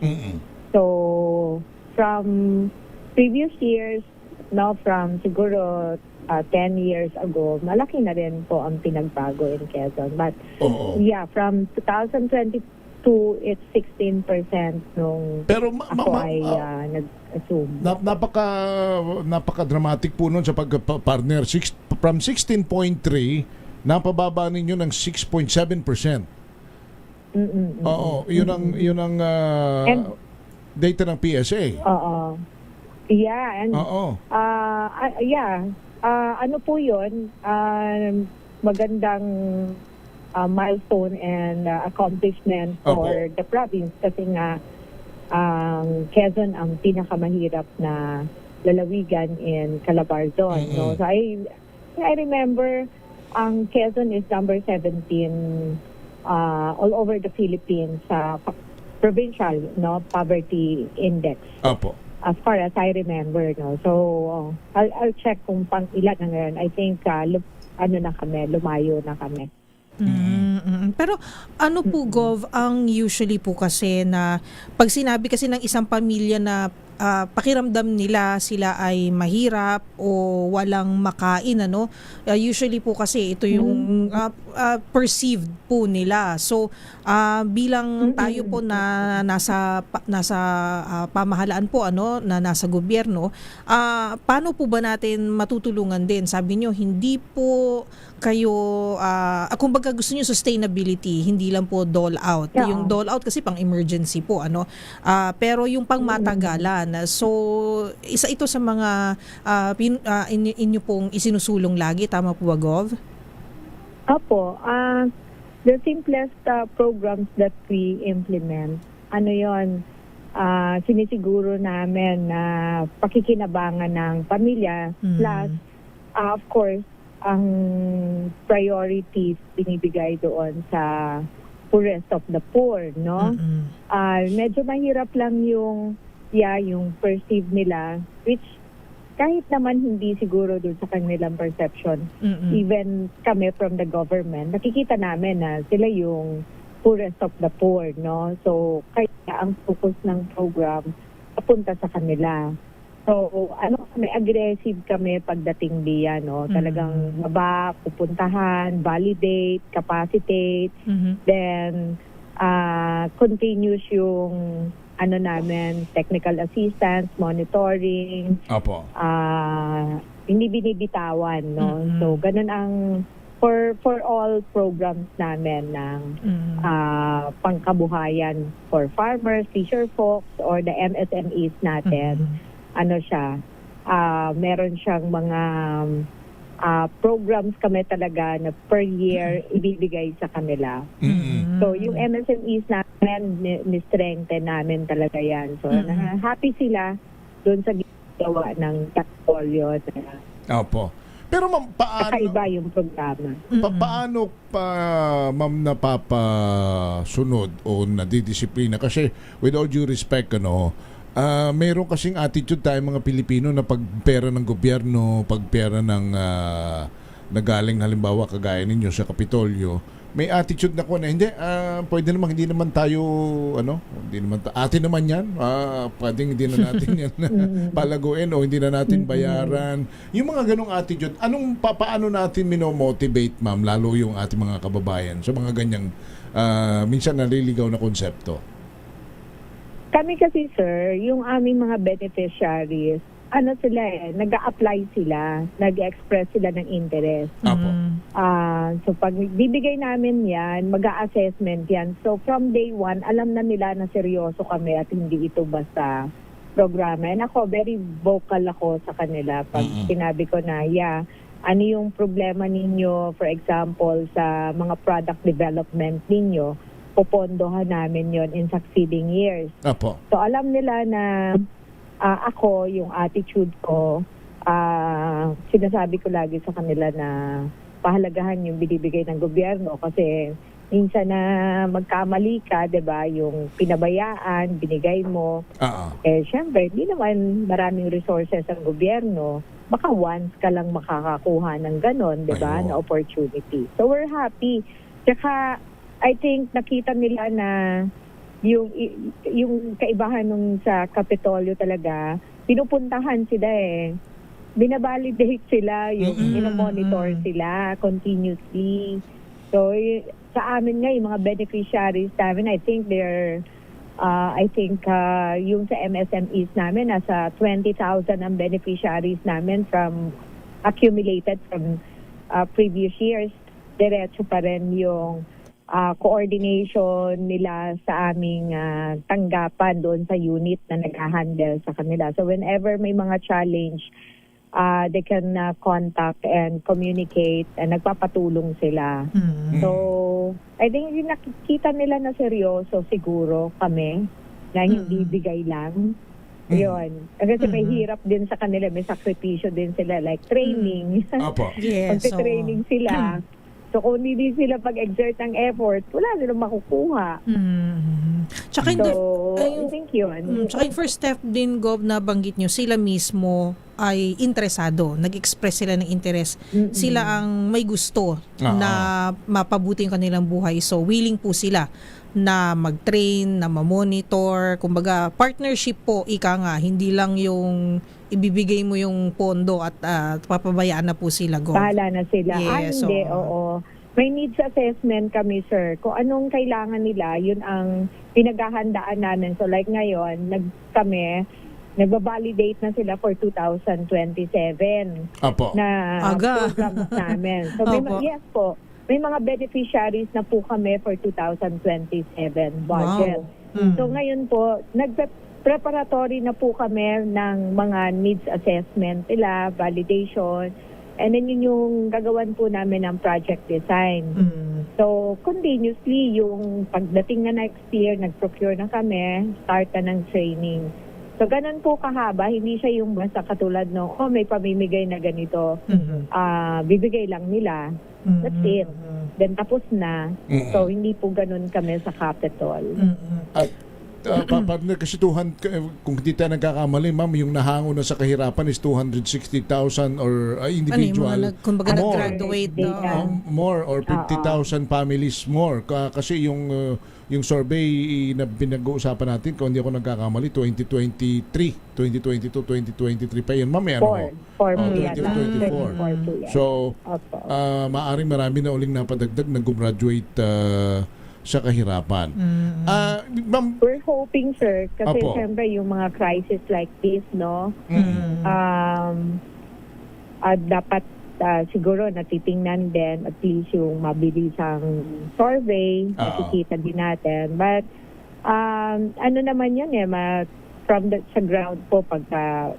So, from previous years, from siguro 10 years ago, malaki na rin po ang pinagbago in Quezon. But, yeah, from 2022, it's 16% nung ako ay nag-assume. Napaka-dramatic po nun sa pagka-partner. From 16.3, napababa ninyo ng 6.7%. Oo, yun ang data ng PSA. Yeah, and ano po yun, magandang milestone and accomplishment for the province kasi nga Quezon ang pinakamahirap na lalawigan in Calabarzon. No? So I remember ang Quezon is number 17 all over the Philippines sa provincial poverty index. As far as I remember. No? So, I'll check kung pang ilan na ngayon. I think lumayo na kami. Pero ano po, Gov, ang usually po kasi na pag sinabi kasi ng isang pamilya na pakiramdam nila sila ay mahirap o walang makain, usually po kasi ito yung perceived po nila. So bilang tayo po na nasa pamahalaan po na nasa gobyerno, paano po ba natin matutulungan din? Sabi nyo hindi po kayo kumbaga gusto niyo sustainability, hindi lang po dole out. Yung dole out kasi pang emergency po pero yung pang matagalan. So isa ito sa mga inyo pong isinusulong lagi, tama po ba, Gov? Opo. The simplest programs that we implement, sinisiguro namin na pakikinabangan ng pamilya, plus of course ang priorities binibigay doon sa poorest of the poor, no? Medyo mahirap lang yung perceive nila, which kahit naman hindi siguro doon sa kanilang perception, even kami from the government, nakikita namin na sila yung poorest of the poor, no? So, kaya ang focus ng program papunta sa kanila. So, kami, aggressive kami pagdating diyan, no? Talagang pupuntahan, validate, capacitate, then continuous yung namin, technical assistance, monitoring. Opo. Hindi binibitawan, no? So, ganun ang for all programs namin ng pangkabuhayan for farmers, fisher folks, or the MSMEs natin. Meron siyang mga programs kami talaga na per year ibibigay sa kanila. So, yung MSMEs namin, ni-strengthen namin talaga yan. So, happy sila doon sa ginagawa ng portfolio. Opo. Pero ma'am, paano... Kakaiba yung programa. Paano pa, ma'am, napapasunod o nadidisiplina? Kasi, with all due respect, mayroon kasing attitude tayo mga Pilipino na pag pera ng gobyerno, pag pera ng nagaling halimbawa kagaya ninyo sa Kapitolyo, may attitude na ko na hindi, pwede naman, hindi naman tayo, hindi naman, atin naman yan, pwedeng hindi na natin yan palaguin o hindi na natin bayaran. Yung mga ganong attitude, paano natin minomotivate, ma'am, lalo yung ating mga kababayan sa mga ganyang, minsan naliligaw na konsepto? Kami kasi, sir, yung aming mga beneficiaries, nag-a-apply sila, nag-express sila ng interest. So pag bibigay namin yan, mag-a-assessment yan. So from day one, alam na nila na seryoso kami at hindi ito basta programa. And ako, very vocal ako sa kanila pag sinabi ko na, ano yung problema ninyo, for example, sa mga product development ninyo, pupondohan namin yon in succeeding years. So alam nila na ako, yung attitude ko, sinasabi ko lagi sa kanila na pahalagahan yung binibigay ng gobyerno kasi minsan na magkamali ka, 'di ba, yung pinabayaan, binigay mo. Syempre, hindi naman maraming resources ang gobyerno. Baka once ka lang makakakuha ng ganon, 'di ba, na opportunity. So we're happy. Tsaka, I think nakita nila na yung kaibahan nung sa Kapitolyo talaga, pinupuntahan sila binabalidate sila, yung monitor sila continuously. So, sa amin nga, yung mga beneficiaries namin, I think yung sa MSMEs namin, nasa 20,000 ang beneficiaries namin accumulated from previous years. Diretso pa rin yung coordination nila sa aming tanggapan doon sa unit na nag-handle sa kanila. So whenever may mga challenge, they can contact and communicate and nagpapatulong sila. So I think nakikita nila na seryoso siguro kami na hindi bigay lang. Yun. Kasi may hirap din sa kanila, may sakripisyo din sila like training. Pag-training sila. So kung hindi sila pag-exert ng effort, wala nilang makukuha. Tsaka I think yun. Tsaka yung first step din, Gov, na banggit nyo, sila mismo ay interesado. Nag-express sila ng interest. Sila ang may gusto na mapabuti yung kanilang buhay. So willing po sila na mag-train, na ma-monitor. Kumbaga, partnership po, ika nga. Hindi lang yung ibibigay mo yung pondo at papabayaan na po sila, Gov. Bahala na sila. Yes, Hindi, oo. May needs assessment kami, sir. Kung anong kailangan nila, yun ang pinaghahandaan namin. So like ngayon, nagbabalidate na sila for 2027 na programs namin. So yes po, may mga beneficiaries na po kami for 2027 budget. So ngayon po, preparatory na po kami ng mga needs assessment nila, validation, and then yun yung gagawan po namin ng project design. So, continuously, yung pagdating na next year, nag-procure na kami, start na ng training. So, ganun po kahaba, hindi siya yung basta katulad no, may pamimigay na ganito, bibigay lang nila. That's it. Then tapos na. So, hindi po ganun kami sa Capitol. partner, kasi kung hindi tayo nagkakamali, ma'am, yung nahango na sa kahirapan is 260,000 or individual. Kumbaga nag-graduate. More or 50,000 families more. Kasi yung survey na pinag-uusapan natin, kung hindi ako nagkakamali, 2022, 2023 pa yun. Ma'am, ano? 2024. So, maaaring marami na uling napadagdag na gumraduate sa kahirapan. Ma'am, we're hoping, sir, kasi Apo. syempre yung mga crisis like this, no, dapat siguro natitingnan din at least yung mabilisang survey, nakikita din natin. But ano naman yun sa ground po, pagka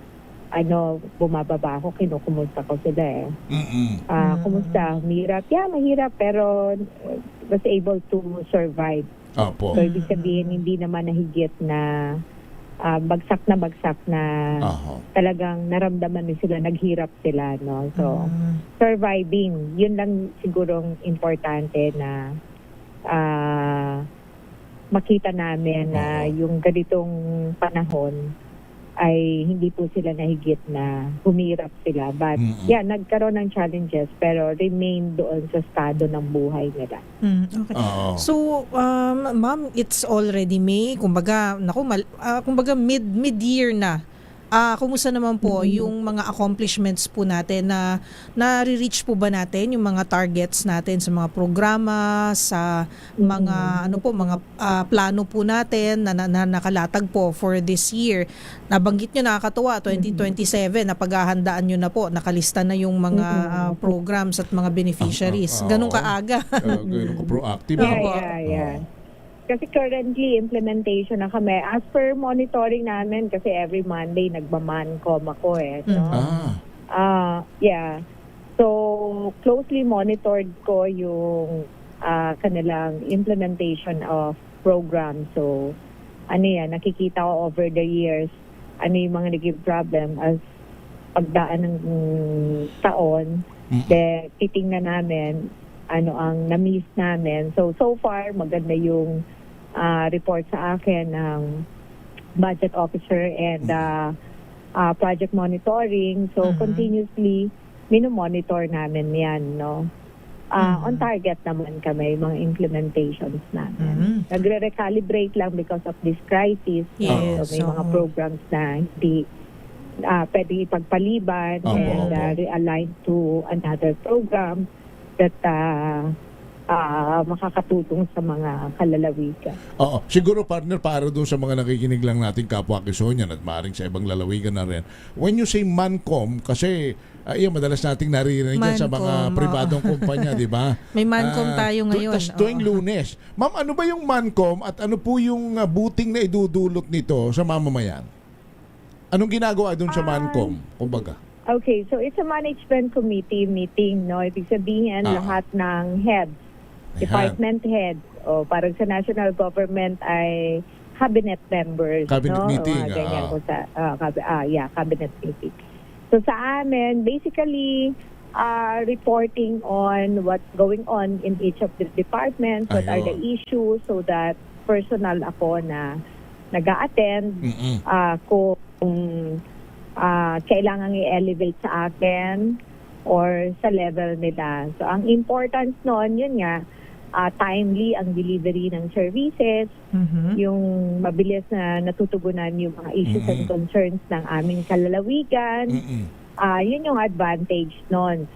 bumababa ako, kinukumusta ko sila kumusta? Mahirap? Yeah, mahirap, pero was able to survive. Opo. So, ibig sabihin, hindi naman nahigit na bagsak na talagang naramdaman nila sila, naghirap sila, no? So, surviving, yun lang sigurong importante na makita namin na yung ganitong panahon ay hindi po sila nahigit na humirap sila. But, nagkaroon ng challenges pero remain doon sa estado ng buhay nila. Okay. So, ma'am, it's already May. Kumbaga, kumbaga mid-year na. Kumusta naman po yung mga accomplishments po natin na nare-reach po ba natin yung mga targets natin sa mga programa, sa mga mga plano po natin na nakalatag po for this year. Nabanggit nyo, nakakatuwa, 2027 na paghahandaan nyo na po, nakalista na yung mga programs at mga beneficiaries. Ganun kaaga. Ganun ka proactive. Yeah. Kasi currently, implementation na kami. As per monitoring namin, kasi every Monday, nagmaman-com ako So, So, closely monitored ko yung kanilang implementation of program. So, nakikita ko over the years, yung mga naging problem as pagdaan ng taon. Then, titingnan namin ang na-miss namin. So far, maganda yung report sa akin ng budget officer and project monitoring. So, continuously, minomonitor namin yan, no? On target naman kami, mga implementations namin. Nagre-recalibrate lang because of this crisis. So, may mga programs na hindi pwede ipagpaliban and realign to another program that makakatutong sa mga kalalawigan. Siguro, partner, para doon sa mga nakikinig lang natin kapwa Quezonian at maaaring sa ibang lalawigan na rin. When you say MANCOM, kasi madalas nating naririnig yan sa mga pribadong kumpanya, di ba? May MANCOM tayo ngayon. Tuwing Lunes. Ma'am, ano ba yung MANCOM at ano po yung buting na idudulot nito sa mamamayan? Anong ginagawa doon sa MANCOM? Kumbaga. Okay, so it's a management committee meeting, no? Ibig sabihin, lahat ng heads, department heads, o parang sa national government ay cabinet members, cabinet meeting. Ganyan ko sa, cabinet meeting. So sa amin, basically, reporting on what's going on in each of the departments, what are the issues, so that personal ako na nag-a-attend, kung kailangan i-elevate sa akin or sa level nila. So, ang importance noon, yun nga, timely ang delivery ng services, yung mabilis na natutugunan yung mga issues and concerns ng aming kalalawigan. Yun yung advantage noon.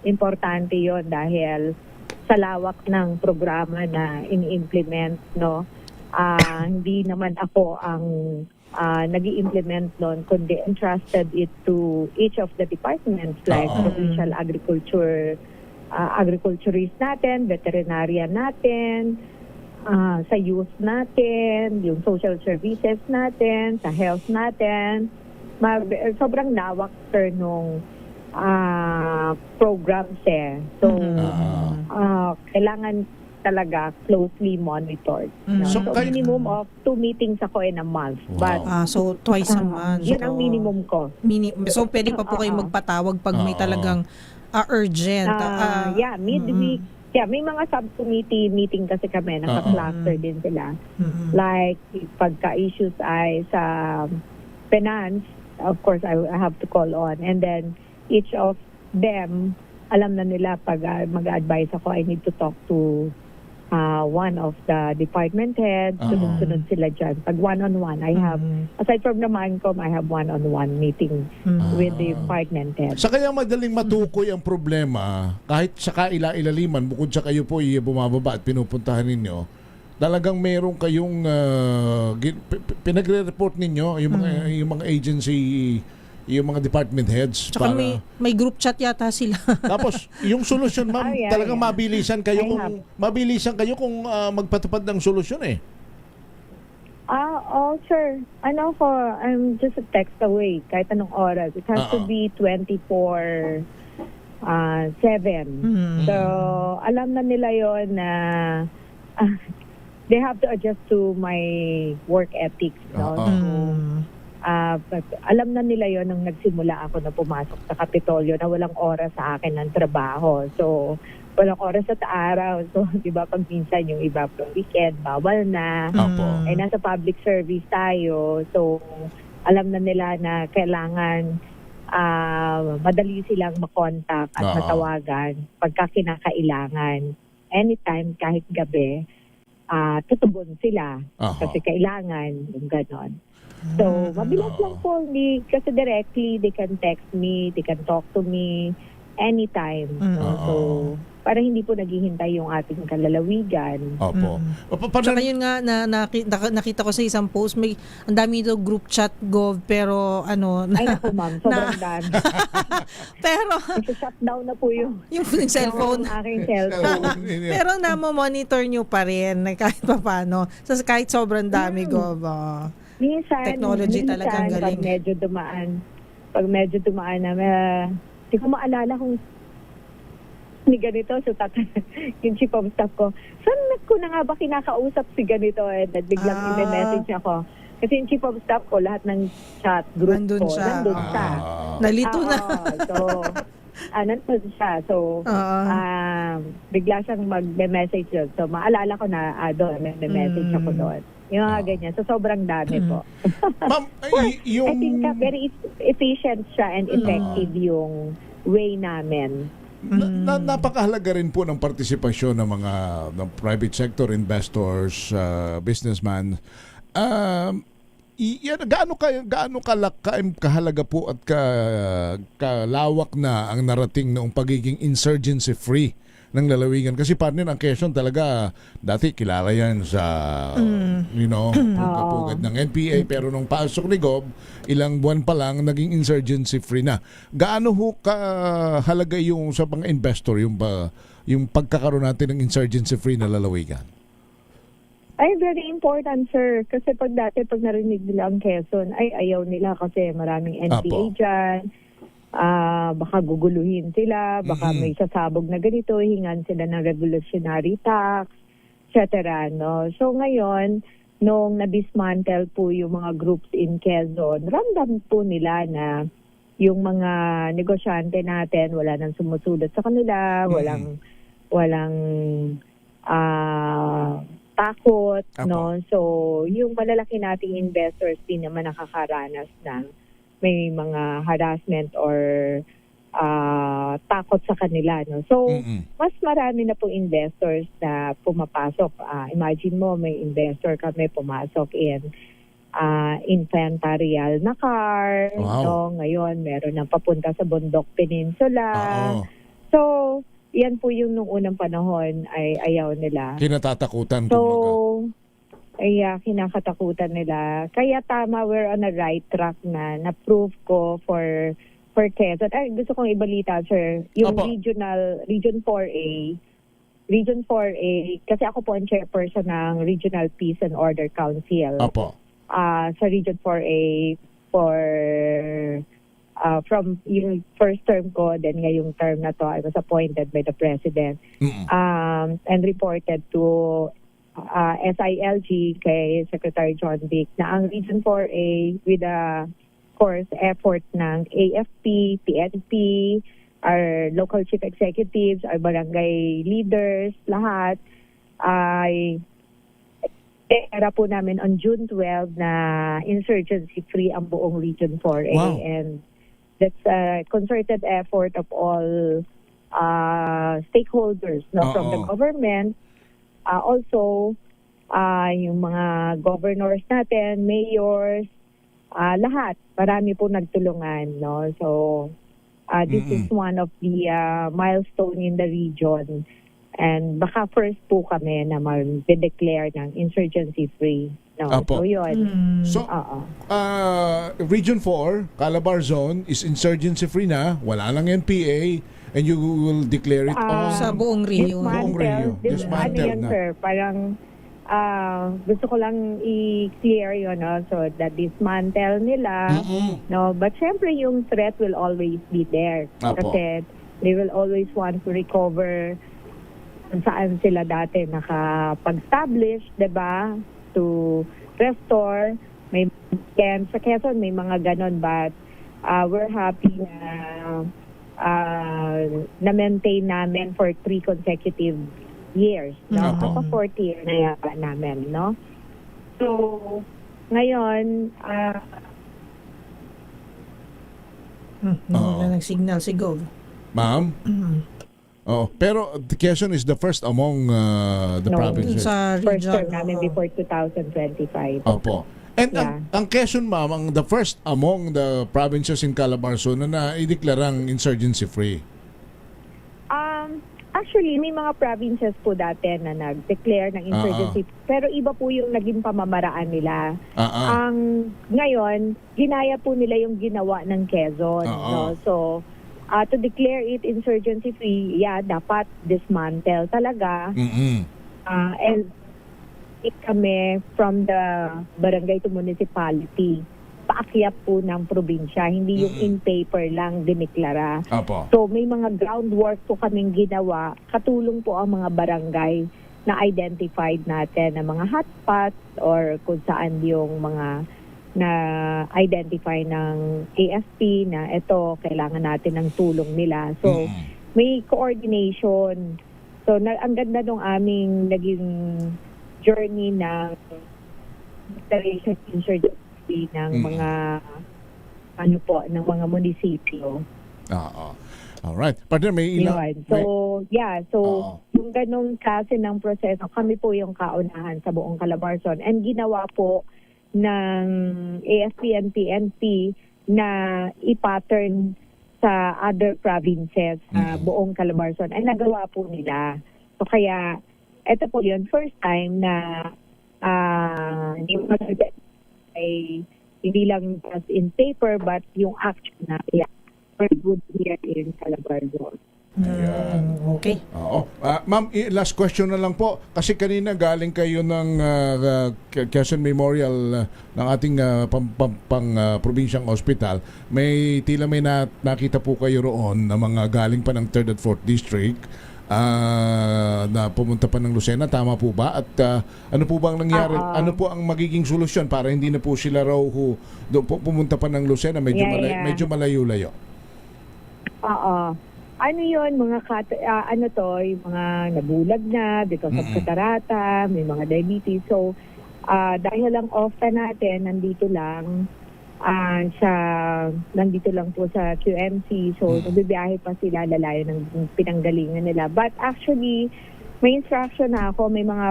Importante yun dahil sa lawak ng programa na ini-implement, no? Hindi naman ako ang nag-i-implement nun, kundi entrusted it to each of the departments like provincial agriculturist natin, veterinarian natin, sa youth natin, yung social services natin, sa health natin. Sobrang lawak, sir, nung programs So, kailangan talaga closely monitored. So minimum of 2 meetings ako in a month. But so twice a month. Yun ang minimum ko. So pwede pa po kayo magpatawag pag may talagang urgent. Midweek may mga subcommittee meeting kasi kami, naka-cluster din sila. Like, pagka-issues ay sa finance, of course, I have to call on. And then, each of them, alam na nila pag mag-advise ako, I need to talk to one of the department heads. Sunod sila dyan. Pag one-on-one, I have, aside from the MANCOM, I have one-on-one meeting with the department heads. Sa kaya madaling matukoy ang problema, kahit sa kaila-ilaliman, bukod sa kayo po bumababa at pinupuntahan ninyo, talagang meron kayong pinagre-report ninyo, yung mga agency, yung mga department heads. Tsaka may group chat yata sila. Tapos, yung solusyon, ma'am, talagang mabilisan kayo kung magpatupad ng solusyon eh. Sir. I'm just a text away kahit anong oras. It has to be 24/7. So, alam na nila yon na they have to adjust to my work ethics. No? Alam na nila yon nung nagsimula ako na pumasok sa Kapitolyo na walang oras sa akin ng trabaho. So, walang oras sa araw. So, di ba, pag minsan yung iba from weekend, bawal na. Eh, nasa public service tayo. So, alam na nila na kailangan madali silang makontak at matawagan pagka kinakailangan. Anytime, kahit gabi, tutugon sila. Kasi kailangan, yung ganon. So, mabilis lang po. Kasi directly, they can text me, they can talk to me anytime. So, para hindi po naghihintay yung ating kalalawigan. Tsaka yun nga, nakita ko sa isang post, may ang dami ito group chat gov, pero Ay, naku ma'am, sobrang dami. Pero, shutdown na po yung cellphone. Yung aking cellphone. Pero monitor nyo pa rin, kahit pa paano. So, kahit sobrang dami gov. Minsan, technology talagang galing. Pag medyo dumaan na, hindi ko maalala kung ni ganito. So, yung chief of staff ko, saan ko na nga ba kinakausap si ganito? And then biglang i-message ako. Kasi yung chief of staff ko, lahat ng chat group nandun ko, siya. nandun siya. Nalito na. So, nandun siya. So, bigla siyang mag-message yun. So, maalala ko na doon, may-message ako doon. Yung mga ganyan. So, sobrang dami po. Ma'am, I think very efficient siya and effective yung way namin. Napakahalaga rin po ng partisipasyon ng mga private sector investors, businessman. Gaano kahalaga po at kalawak na ang narating noong pagiging insurgency free ng lalawigan, kasi partner, ang Quezon talaga dati kilala yan sa pagpupugad ng NPA, pero nung pasok ni Gob, ilang buwan pa lang naging insurgency free na. Gaano ho kahalaga yung sa mga investor yung pagkakaroon natin ng insurgency free na lalawigan? Ay, very important, sir. Kasi pag narinig nila ang Quezon, ay ayaw nila kasi maraming NPA dyan. Baka guguluhin sila, baka may sasabog na ganito, hingan sila ng revolutionary tax, etc. No? So ngayon, nung na-dismantle po yung mga groups in Quezon, ramdam po nila na yung mga negosyante natin, wala nang sumusulot sa kanila, walang takot. No? So yung malalaki nating investors din naman nakakaranas ng may mga harassment or takot sa kanila. No? So, mas marami na po investors na pumapasok. Imagine mo, may investor kami pumasok in infantarial na car. No? Ngayon, meron nang papunta sa Bundok Peninsula. So, yan po yung nung unang panahon ay ayaw nila. Kinatatakutan. Kinakatakutan nila. Kaya tama, we're on a right track na-prove ko for Quezon. Gusto kong ibalita, sir. Yung Region 4A, kasi ako po ang chairperson ng Regional Peace and Order Council. Sa Region 4A from yung first term ko, then ngayong term na to, I was appointed by the President and reported to SILG kay Secretary John Vic na ang Region 4A with the course effort ng AFP, PNP, our local chief executives, our barangay leaders, lahat ay era po namin on June 12 na insurgency-free ang buong Region 4A. Wow. And that's a concerted effort of all stakeholders from the government. Also, yung mga governors natin, mayors, lahat. Marami po nagtulungan. No? So, this is one of the milestone in the region. And baka first po kami na mag-declare ng insurgency-free. No? Apo. So, yun. So, Region 4, Calabar Zone, is insurgency-free na. Wala lang NPA. And you will declare it on... Sa buong Rio. Dismantle yan, na. sir? Parang gusto ko lang i-clear yun, no? So that dismantle nila, no? But syempre yung threat will always be there. Apo. Kasi they will always want to recover kung saan sila dati nakapag-establish, diba? To restore. May sa Quezon may mga ganon, but we're happy na maintain namin for 3 consecutive years. No? Ako 4th year na yata namin, no? So, ngayon, wala nang signal si Gov. Ma'am? Pero Quezon is the first among the provinces. Sa first region. term namin before 2025. Opo. And ang Quezon, ma'am, ang the first among the provinces in Calabar Zone na ideklarang insurgency-free. Actually, may mga provinces po dati na nag-declare ng insurgency. Pero iba po yung naging pamamaraan nila. Ang ngayon, ginaya po nila yung ginawa ng Quezon. No? So, to declare it insurgency-free, dapat dismantle talaga. And it kami from the barangay to municipality. Paakyat po ng probinsya, hindi yung in paper lang diniklara. So may mga groundwork po kaming ginawa, katulong po ang mga barangay na identified natin na mga hotspots or kung saan yung mga na identify ng AFP na ito kailangan natin ng tulong nila. So may coordination. So ang ganda nung aming naging journey ng declaration insurgency ng mga ng mga munisipyo. Alright. Partner, may ilang... So, yung ganong klase ng proseso, kami po yung kaunahan sa buong Calabar Zone. And ginawa po ng AFP and PNP na i-pattern sa other provinces sa buong Calabar Zone. Ay nagawa po nila. So kaya, ito po yun, first time na hindi lang just in paper but yung action na for good here in Calabar Zone. Okay. Ma'am, last question na lang po. Kasi kanina galing kayo ng Quezon Memorial ng ating probinsyang hospital. May nakita po kayo roon na mga galing pa ng 3rd at 4th District na pumunta pa ng Lucena. Tama po ba? At ano po bang nangyari? Ano po ang magiging solusyon para hindi na po sila raw pumunta pa ng Lucena? Medyo malayo-layo. Ano yun, mga yung mga nabulag na because of katarata, may mga diabetes. So, dahil lang off ka natin, nandito lang po sa QMC. So, nagbibiyahe pa sila, lalayo ng pinanggalingan nila. But actually, may instruction na ako. May mga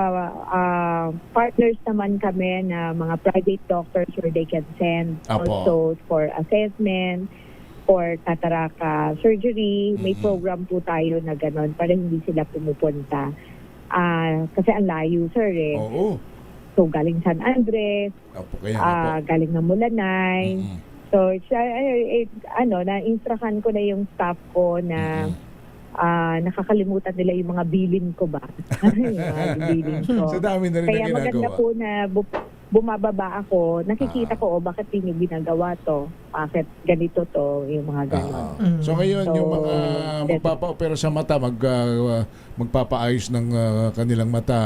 partners naman kami na mga private doctors where they can send also for assessment, for cataracta surgery. May program po tayo na gano'n para hindi sila pumupunta. Kasi ang layo, sir, eh. So, galing San Andres, galing ng Mulanay. So, na-instruchan ko na yung staff ko na nakakalimutan nila yung mga bilin ko ba? Yung mga bilin ko. So, dami na rin Kaya na ginagawa. maganda po na bumababa ako, nakikita ko, bakit hindi ginagawa to? Bakit ganito to? Yung mga gano'n. So ngayon, yung mga magpapa-opera sa mata, magpapaayos ng kanilang mata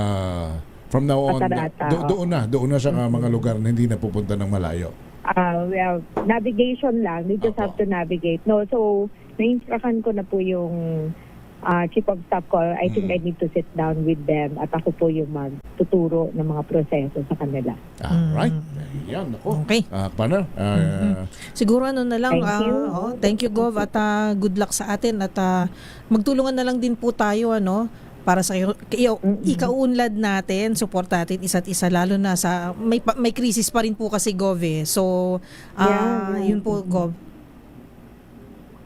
from now on, doon na sa mga lugar na hindi na pupunta ng malayo. Well, navigation lang. They just have to navigate. No, so na-instructan ko na po yung chief of staff ko. I think I need to sit down with them at ako po yung magtuturo ng mga proseso sa kanila. Right. Yan, ako. Okay. Partner, Siguro ano na lang, Thank you. thank you Gov at good luck sa atin at magtulungan na lang din po tayo para sa ikaunlad natin, support natin isa't isa lalo na sa may crisis pa rin po kasi Gov eh. So yun po Gov.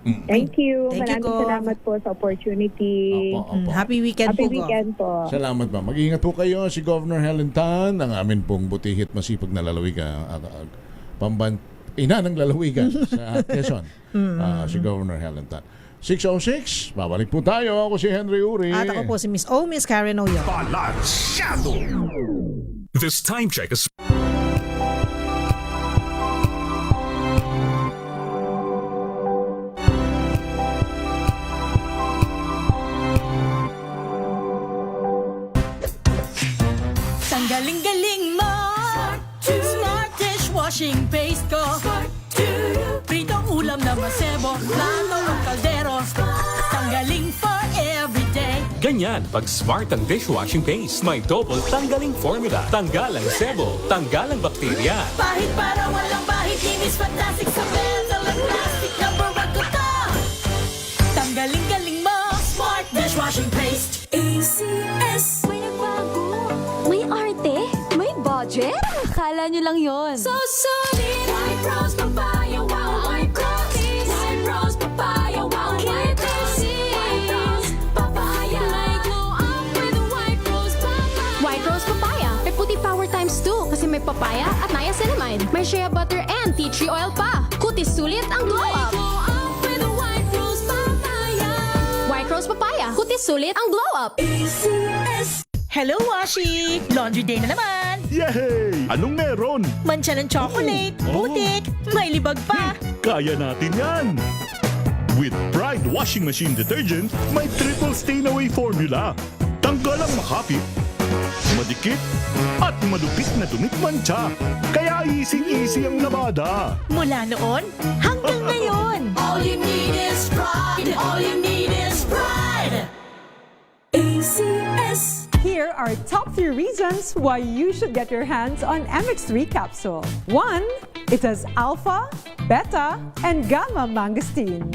Thank you. Thank you, Maraming Gov. salamat po sa opportunity. Happy weekend Happy po Gov. weekend po. salamat ba. Mag-ingat po kayo. Si Governor Helen Tan, ang amin pong butihit masipag na lalawigan. Ina ng lalawigan sa Quezon. Si Governor Helen Tan. 6:06, babalik po tayo. Ako si Henry Uri. At ako po si Miss Karen Oyo. Balansyado! This time check is... Galing-galing mo Smart dishwashing paste ko Pritong ulam na masebo Plato o kaldero Tanggaling for everyday. Ganyan pag smart ang dishwashing paste. May double tanggaling formula. Tanggal ang sebo, tanggal ang bakterya. Bahit para walang bahit Linis fantastic sa metal at plastic Number 1 ko to Tanggaling-galing mo Smart dishwashing paste. ACS. May nagbago. May arte. May budget. Akala nyo lang yon. So solid. White Rose Papaya. Wow, White Rose. White Rose Papaya. Wow, White Rose. White Rose Papaya. May glow up with White Rose Papaya. White Rose Papaya. May puti power times 2 kasi may papaya at niacinamide. May shea butter and tea tree oil pa. Kutis sulit ang glow up. Glow up with White Rose Papaya. White Rose Papaya. Kutis sulit ang glow up. ACS. Hello, Washi! Laundry day na naman! Yay! Anong meron? Mancha ng chocolate, putik, may libag pa! Kaya natin yan! With Pride Washing Machine Detergent, may triple stain-away formula. Tanggal ang makapit, madikit, at madupit na dumit-mancha. Kaya easy-easy ang labada. Mula noon hanggang ngayon! All you need is pride. All you need is pride. ACS. Here are top 3 reasons why you should get your hands on MX3 capsule. 1. It has alpha, beta, and gamma mangosteen.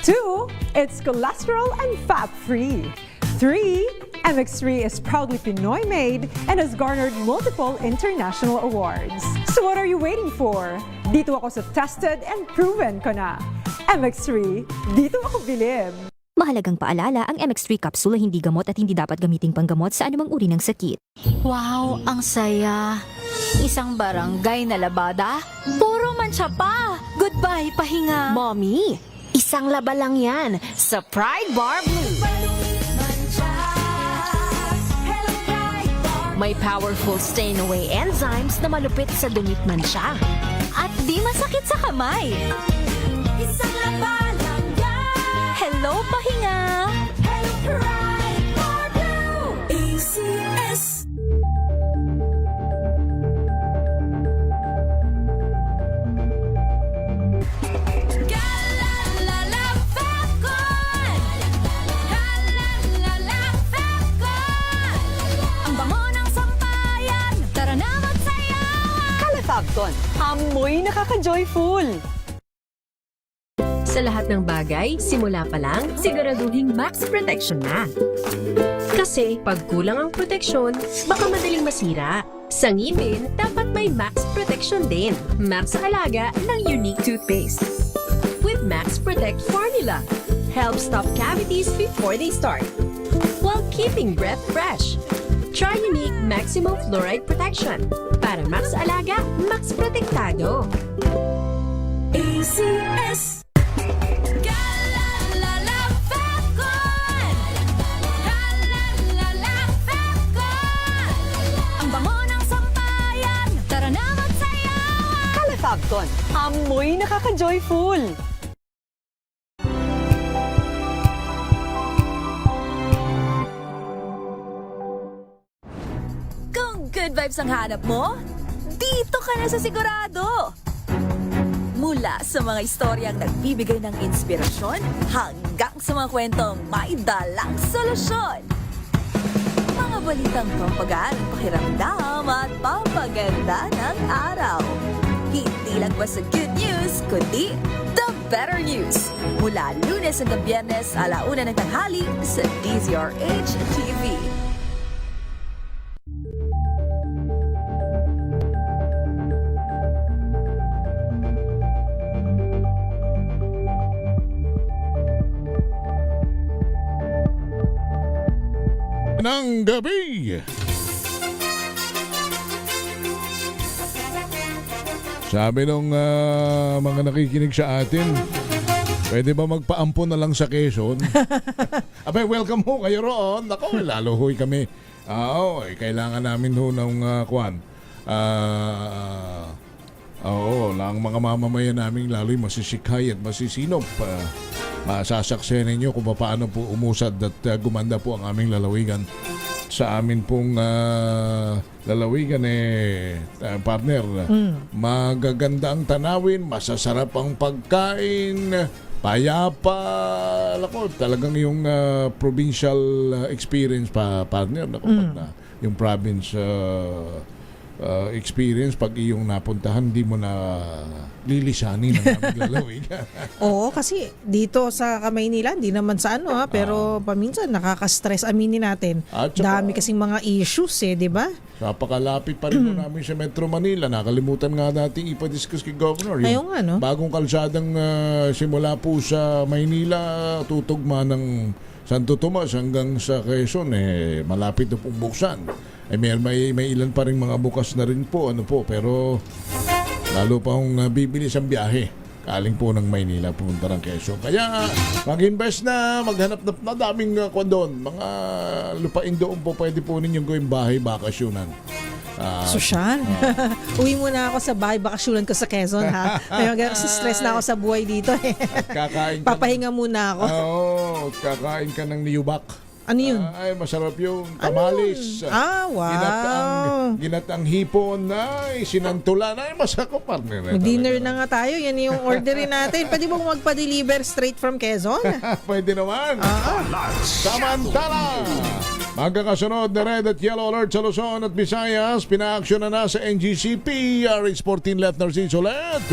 2. It's cholesterol and fat-free. 3. MX3 is proudly Pinoy made and has garnered multiple international awards. So what are you waiting for? Dito ako sa tested and proven ko na. MX3, dito ako bilib. Mahalagang paalala, ang MX3 capsule ay hindi gamot at hindi dapat gamiting panggamot sa anumang uri ng sakit. Wow, ang saya. Isang barangay na labada, puro mancha pa. Goodbye, pahinga. Mommy, isang laba lang yan sa Pride Bar Blue. May powerful stain-away enzymes na malupit sa dumit mancha. At di masakit sa kamay. Isang laba lang yan. Hello, pahinga. Hello, Pride Bar Blue. ACS. Calefacton, amoy nakaka-joyful. Sa lahat ng bagay, simula pa lang, siguraduhing max protection na. Kasi pag kulang ang proteksyon, baka madaling masira. Sa ngipin, dapat may max protection din. Max sa alaga ng Unique Toothpaste. With Max Protect Formula, helps stop cavities before they start, while keeping breath fresh. Try Unique Maximum Fluoride Protection. Para max alaga, max protektado. ACS. Calefacton, amoy nakaka-joyful. Kung good vibes ang hanap mo, dito ka na sa sigurado. Mula Mula sa mga istoryang nagbibigay ng inspirasyon hanggang sa mga kwentong may dalang solusyon. Mga balitang pampagaan ng pakiramdam at papaganda ng araw. Hindi lang ba sa good news, kundi the better news. Mula Lunes hanggang Biyernes, 1:00 ng tanghali sa DZRH TV. Ng gabi. Sabi nung mga nakikinig sa atin, pwede ba magpaampo na lang sa Quezon? Abay, welcome ho kayo roon. Ako, lalo ho'y kami. Kailangan namin ho ng kwan. Lang mga mamamayan namin lalo'y masisikhay at masisinop. Masasaksayan ninyo kung paano po umusad at gumanda po ang aming lalawigan. Sa amin pong lalawigan partner, magaganda ang tanawin, masasarap ang pagkain, payapa. Talagang yung provincial experience partner, yung province experience, pag iyong napuntahan, hindi mo na lilisanin ang aming lalawigan. Oo, kasi dito sa Maynila, hindi naman sa pero paminsan nakaka-stress, aminin natin. Dami kasing mga issues di ba? Napakalapit pa rin namin sa Metro Manila. Nakalimutan nga natin ipadiscuss kay Governor. Ayun nga, no? Bagong kalsadang simula po sa Maynila, tutugma ng Santo Tomas hanggang sa Quezon, malapit na pong buksan. May ilan pa rin mga bukas na rin po, pero lalo pa akong bibilis ang biyahe. Kaling po ng Maynila, pumunta ng Quezon. Kaya mag-invest na, maghanap na daming kondon. Mga lupain doon po, pwede po ninyong gawing bahay, bakasyonan. Sosyal. Uwi muna ako sa bahay, bakasyonan ko sa Quezon, ha? May stress na ako sa buhay dito. Kakain papahinga muna ako. Kakain ka ng niyubak. Ano yun? Masarap yung tamales. Wow. Ginatang hipon na sinantulan. Masarap, partner. Dinner na nga tayo. Yan yung orderin natin. Pwede bang magpa-deliver straight from Quezon? Pwede naman. Samantala, magkakasunod na red at yellow alert sa Luzon at Visayas. Pinaaksyon na sa NGCP. RH14 Left Narciso Let.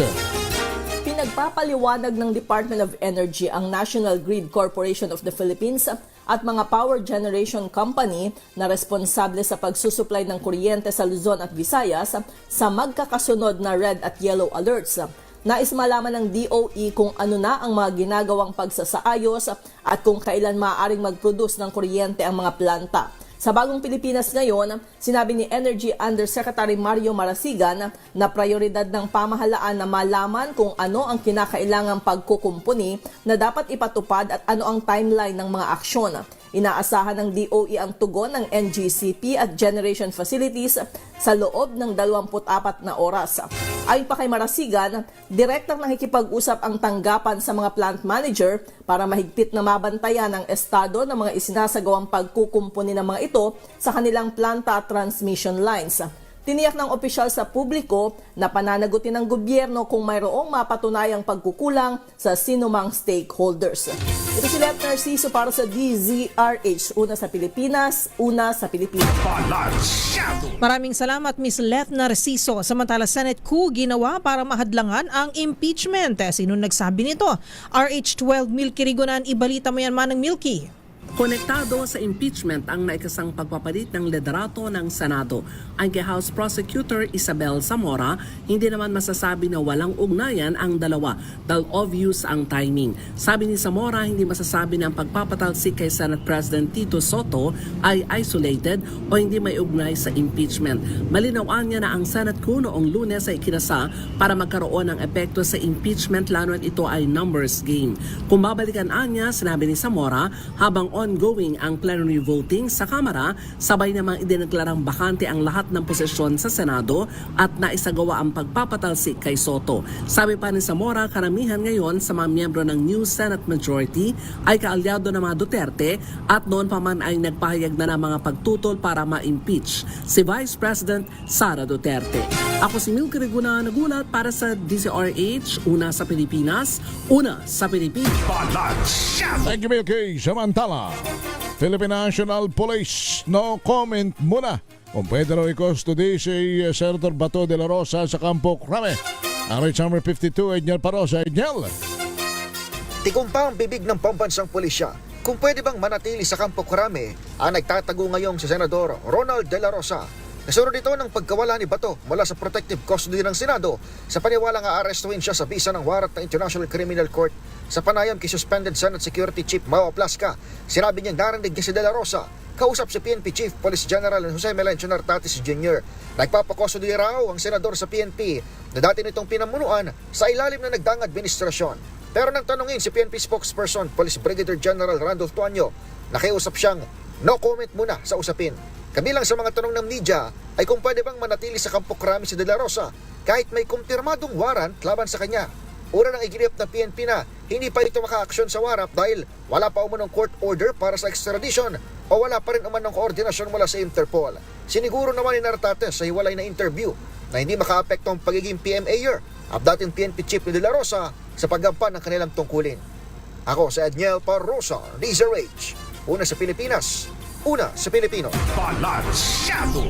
Pinagpapaliwanag ng Department of Energy ang National Grid Corporation of the Philippines at mga power generation company na responsable sa pagsusupply ng kuryente sa Luzon at Visayas sa magkakasunod na red at yellow alerts. Nais malaman ng DOE kung ano na ang mga ginagawang pagsasaayos at kung kailan maaaring mag-produce ng kuryente ang mga planta. Sa Bagong Pilipinas ngayon, sinabi ni Energy Undersecretary Mario Marasigan na prioridad ng pamahalaan na malaman kung ano ang kinakailangang pagkukumpuni na dapat ipatupad at ano ang timeline ng mga aksyon. Inaasahan ng DOE ang tugon ng NGCP at generation facilities sa loob ng 24 na oras. Ayon pa kay Marasigan, direktang nakikipag-usap ang tanggapan sa mga plant manager para mahigpit na mabantayan ang estado ng mga isinasagawang pagkukumpuni ng mga ito sa kanilang planta at transmission lines. Tiniyak ng opisyal sa publiko na pananagutin ng gobyerno kung mayroong mapatunayang pagkukulang sa sinumang stakeholders. Ito si Left Narciso para sa DZRH. Una sa Pilipinas, una sa Pilipinas. Maraming salamat, Ms. Left Narciso. Samantala, Senate coup ginawa para mahadlangan ang impeachment. Sino nagsabi nito? RH12 Milky Rigonan, ibalita mo yan, Manang Milky. Konektado sa impeachment ang naikasang pagpapalit ng liderato ng Senado. Ang kay House Prosecutor Isabel Zamora, hindi naman masasabi na walang ugnayan ang dalawa dahil obvious ang timing. Sabi ni Zamora, hindi masasabi na ang pagpapatalsik kay Senate President Tito Soto ay isolated o hindi may ugnay sa impeachment. Malinawaan niya na ang Senate coup noong Lunes ay ikinasa para magkaroon ng epekto sa impeachment lalo at ito ay numbers game. Kung babalikan niya, sinabi ni Zamora, habang ongoing ang plenary voting sa Kamara, sabay namang idineklarang bakante ang lahat ng posisyon sa Senado at naisagawa ang pagpapatalsik kay Soto. Sabi pa ni Zamora, karamihan ngayon sa mga miyembro ng new Senate majority ay kaalyado ng mga Duterte at noon pa man ay nagpahayag na ng mga pagtutol para ma-impeach si Vice President Sara Duterte. Ako si Milky Reguna, nagulat para sa DZRH, una sa Pilipinas, una sa Pilipinas. Thank you, Milky. Samantala, Philippine National Police, no comment muna kung pwede raw i-custody si Senator Bato de la Rosa sa Campo Crame. RH number 52, Edniel Parosa. Edniel. Tikumpa ang bibig ng pambansang pulisya kung pwede bang manatili sa Campo Crame ang nagtatago ngayong si Senador Ronald de la Rosa. Nasunod ito ng pagkawala ni Bato mula sa protective custody ng Senado sa paniwalang aarestuhin siya sa bisa ng warat ng International Criminal Court. Sa panayam kay Suspended Senate Security Chief Mao Plasca, sinabi niyang narinig niya si de la Rosa kausap si PNP Chief Police General Jose Melencio Nartatis Jr. Nagpapakustody raw ang senador sa PNP na dati nitong pinamunuan sa ilalim na nagdaang administrasyon. Pero nang tanungin si PNP spokesperson Police Brigadier General Randolph Tuanyo, nakiusap siyang no comment muna sa usapin. Kabilang sa mga tanong ng media ay kung pwede bang manatili sa Campo Crame si de la Rosa kahit may kumpirmadong warrant laban sa kanya. Una nang iginip ng PNP na hindi pa ito maka-aksyon sa warrant dahil wala pa umanong court order para sa extradition o wala pa rin umanong koordinasyon mula sa Interpol. Siniguro naman ni Nartates sa hiwalay na interview na hindi maka-apekto ang pagiging PMA-er at dating PNP Chief ni de la Rosa sa paggampan ng kanilang tungkulin. Ako si Edniel Parosa, DZRH, una sa Pilipinas, una sa Pilipino.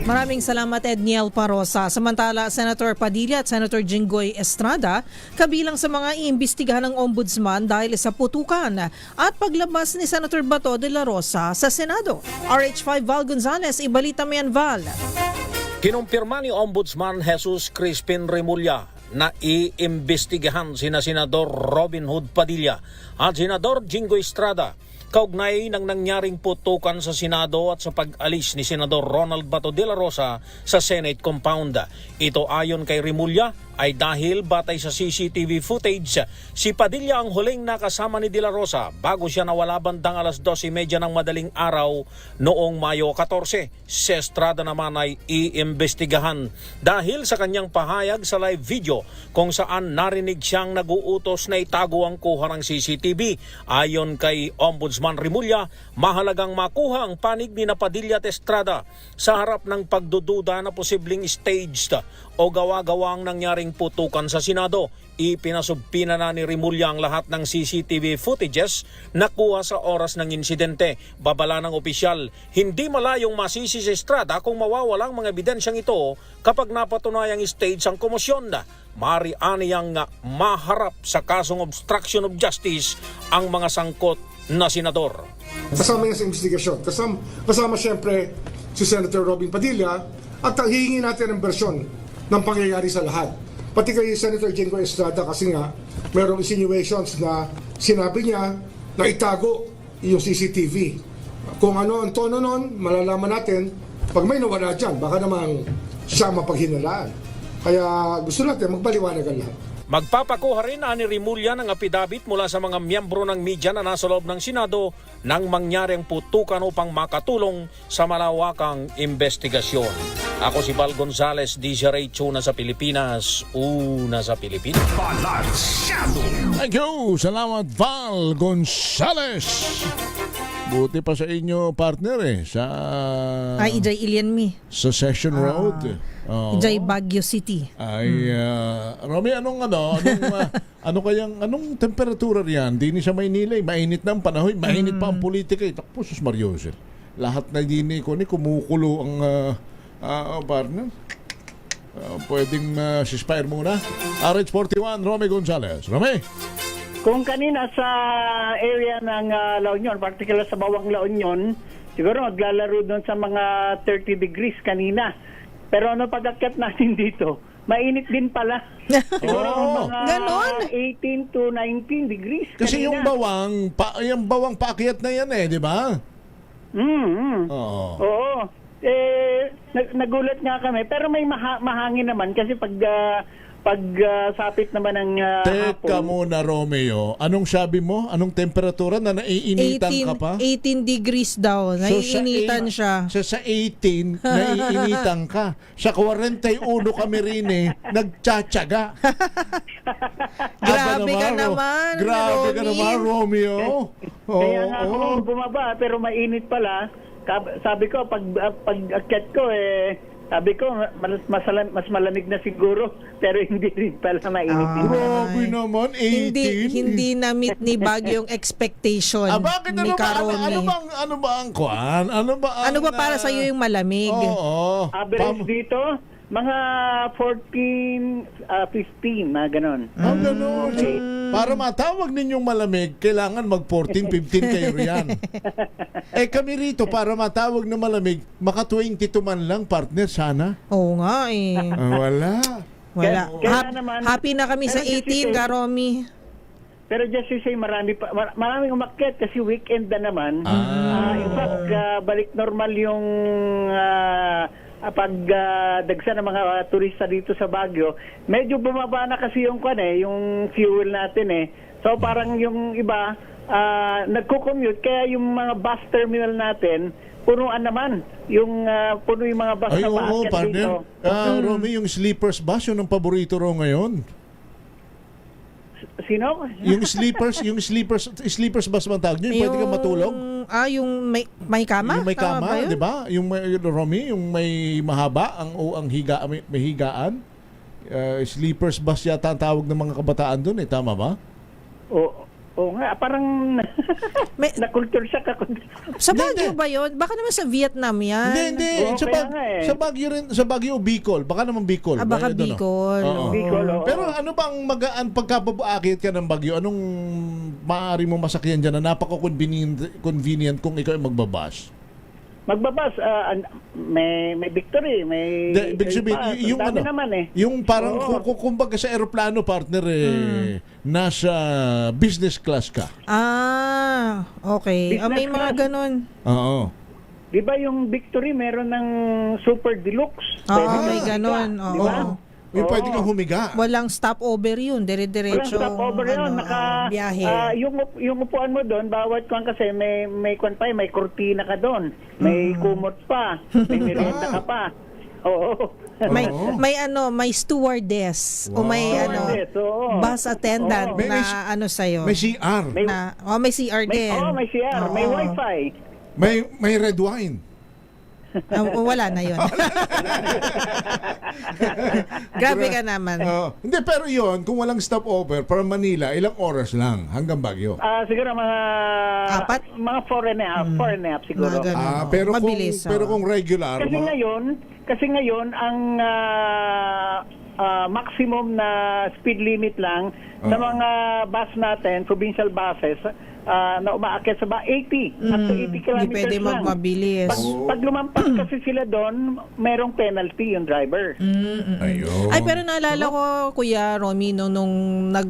Maraming salamat Edniel Parosa. Samantala, Senator Padilla at Senator Jinggoy Estrada kabilang sa mga iimbestigahan ng Ombudsman dahil sa putukan at paglabas ni Senator Bato de la Rosa sa Senado. RH5 Val Gonzales, ibalita mo yan, Val. Kinumpirma ni Ombudsman Jesus Crispin Remulla na iimbestigahan sina Senador Robin Hood Padilla at Senador Jinggoy Estrada kaugnay ng nangyaring putukan sa Senado at sa pag-alis ni Senador Ronald Bato de la Rosa sa Senate compound. Ito ayon kay Remulla ay dahil batay sa CCTV footage, si Padilla ang huling nakasama ni de la Rosa bago siya nawala bandang alas 12:30 ng madaling araw noong Mayo 14. Si Estrada naman ay iimbestigahan dahil sa kanyang pahayag sa live video kung saan narinig siyang nag-uutos na itago ang kuha ng CCTV. Ayon kay Ombudsman Remulla, mahalagang makuha ang panig ni Padilla at Estrada sa harap ng pagdududa na posibleng staged o gawa-gawa ang nangyaring putukan sa Senado. Ipinasubpina na ni Remulla ang lahat ng CCTV footages na kuha sa oras ng insidente. Babala ng opisyal, hindi malayong masisi si Estrada kung mawawalang mga ebidensyang ito kapag napatunayang stage ang komosyon. Maaari aniyang maharap sa kasong obstruction of justice ang mga sangkot na senador. Kasama niya sa investigasyon. Kasama siyempre si Senator Robin Padilla at hihingi natin ang bersyon ng pangyayari sa lahat. Pati kay Senator Jinggoy Estrada kasi nga mayroong insinuations na sinabi niya na itago yung CCTV. Kung ano ang tono nun, malalaman natin pag may nawala dyan, baka namang siya mapaghinalaan. Kaya gusto natin magbaliwanag ang lahat. Magpapakuha rin ni Remulla ng apidabit mula sa mga miyembro ng media na nasa loob ng Senado nang mangyaring putukan upang makatulong sa malawakang investigasyon. Ako si Val Gonzales, DZRH, una sa Pilipinas, una sa Pilipinas. Thank you! Salamat, Val Gonzales! Buti pa sa inyo, partner sa... Ay, Ijay Ilianmi. Sa Session Road. Ijay Baguio City. Ay, Romy, anong temperatura riyan? Di ni sa Maynila, mainit na ang panahon, mainit pa ang politika. Takpo, sus Mariosel. Lahat na dini ko ni kumukulo ang partner. Pwedeng ceasefire muna. RH41, Romy Gonzales. Romy? Kung kanina sa area ng La Union, particular sa Bawang La Union, siguro maglalaro doon sa mga 30 degrees kanina. Pero ano pag-akyat natin dito, mainit din pala. Siguro mga 18 to 19 degrees kanina. Kasi yung bawang paakyat na yan di ba? Oo. Nagulat nga kami. Pero may mahangin naman kasi pag sapit naman ng Teka muna, Romeo. Anong sabi mo? Anong temperatura na naiinitan ka pa? 18 degrees daw. Naiinitan siya. Sa 18, naiinitan ka. Sa 41 kami rin nagtsatsaga. Grabe ka naman, Grabe ka naman, Romeo. Kaya nga ako bumaba pero mainit pala. Sabi ko, pag akyat ko Sabi ko, mas malamig na siguro, pero hindi rin pala mainit. Grabe naman, 18. Hindi na-meet ni Baguio yung expectation Bakit ni Karomi. ano ba ang kuan? Ano ba para sa iyo yung malamig? Oo. Average dito, mga 14, 15, mga ganon. Ganun. So, para matawag ninyong malamig, kailangan mag 14, 15 kayo riyan. Kami rito, para matawag na malamig, maka 22 man lang, partner, sana. Oo nga eh. Wala. Kaya naman, Happy na kami sa 18, Karomi. Pero just to say, maraming umakyat kasi weekend na naman. In fact, balik normal yung pagdagsa ng mga turista dito sa Baguio. Medyo bumaba na kasi yung yung fuel natin . So parang yung iba nagko-commute, kaya yung mga bus terminal natin punuan naman. Puno yung mga bus na paakyat dito. Romy, yung sleepers bus, yun ang paborito raw ngayon. Sino? Yung sleepers bus man tawag nyo, yung pwede kang matulog. Yung may kama? Yung may kama, di ba? Yung Romy, yung may mahaba, ang may higaan. Sleepers bus yata ang tawag ng mga kabataan doon, tama ba? Oo nga, parang na-culture shock ako. Sa Baguio ba yun? Baka naman sa Vietnam yan. Hindi. Sa Baguio rin, sa Baguio, Bicol. Baka naman Bicol. Baka Bicol. Bicol, oo. Pero ano bang magaan pagkapaakit ka ng Baguio? Anong maaari mo masakyan dyan na napaka-convenient kung ikaw ay magbabas? Magbabas, may Victory, may Ibig sabihin, yung dami ano, naman yung parang kumbaga sa aeroplano, partner, nasa business class ka. Okay. May mga ganun. Oo. Di ba yung Victory meron ng Super Deluxe? May ganun. Diba? May pwede kang humiga. Walang stopover yun, dire-diretso. Walang stopover yun, biyahe. Yung upuan mo doon, bawat kwan kasi may kurtina ka doon, may kumot pa, may merienda ka pa. Oo. May stewardess o may bus attendant na sa'yo. May CR. May CR din. May CR, may wifi. May red wine. Wala na yun. Grabe ka naman. Hindi, pero yun, kung walang stopover para Manila, ilang oras lang hanggang Baguio? Siguro mga 4 and a half siguro. Pero mabilis, pero kung regular, kasi ngayon ang maximum na speed limit lang sa mga bus natin, provincial buses, na umaakyat sa 80 up to 80 kilometers hindi pwede lang. magmabilis. Pag lumampas kasi sila doon, merong penalty yung driver. Ayun. Ay, pero naalala ko, Kuya Romy, nung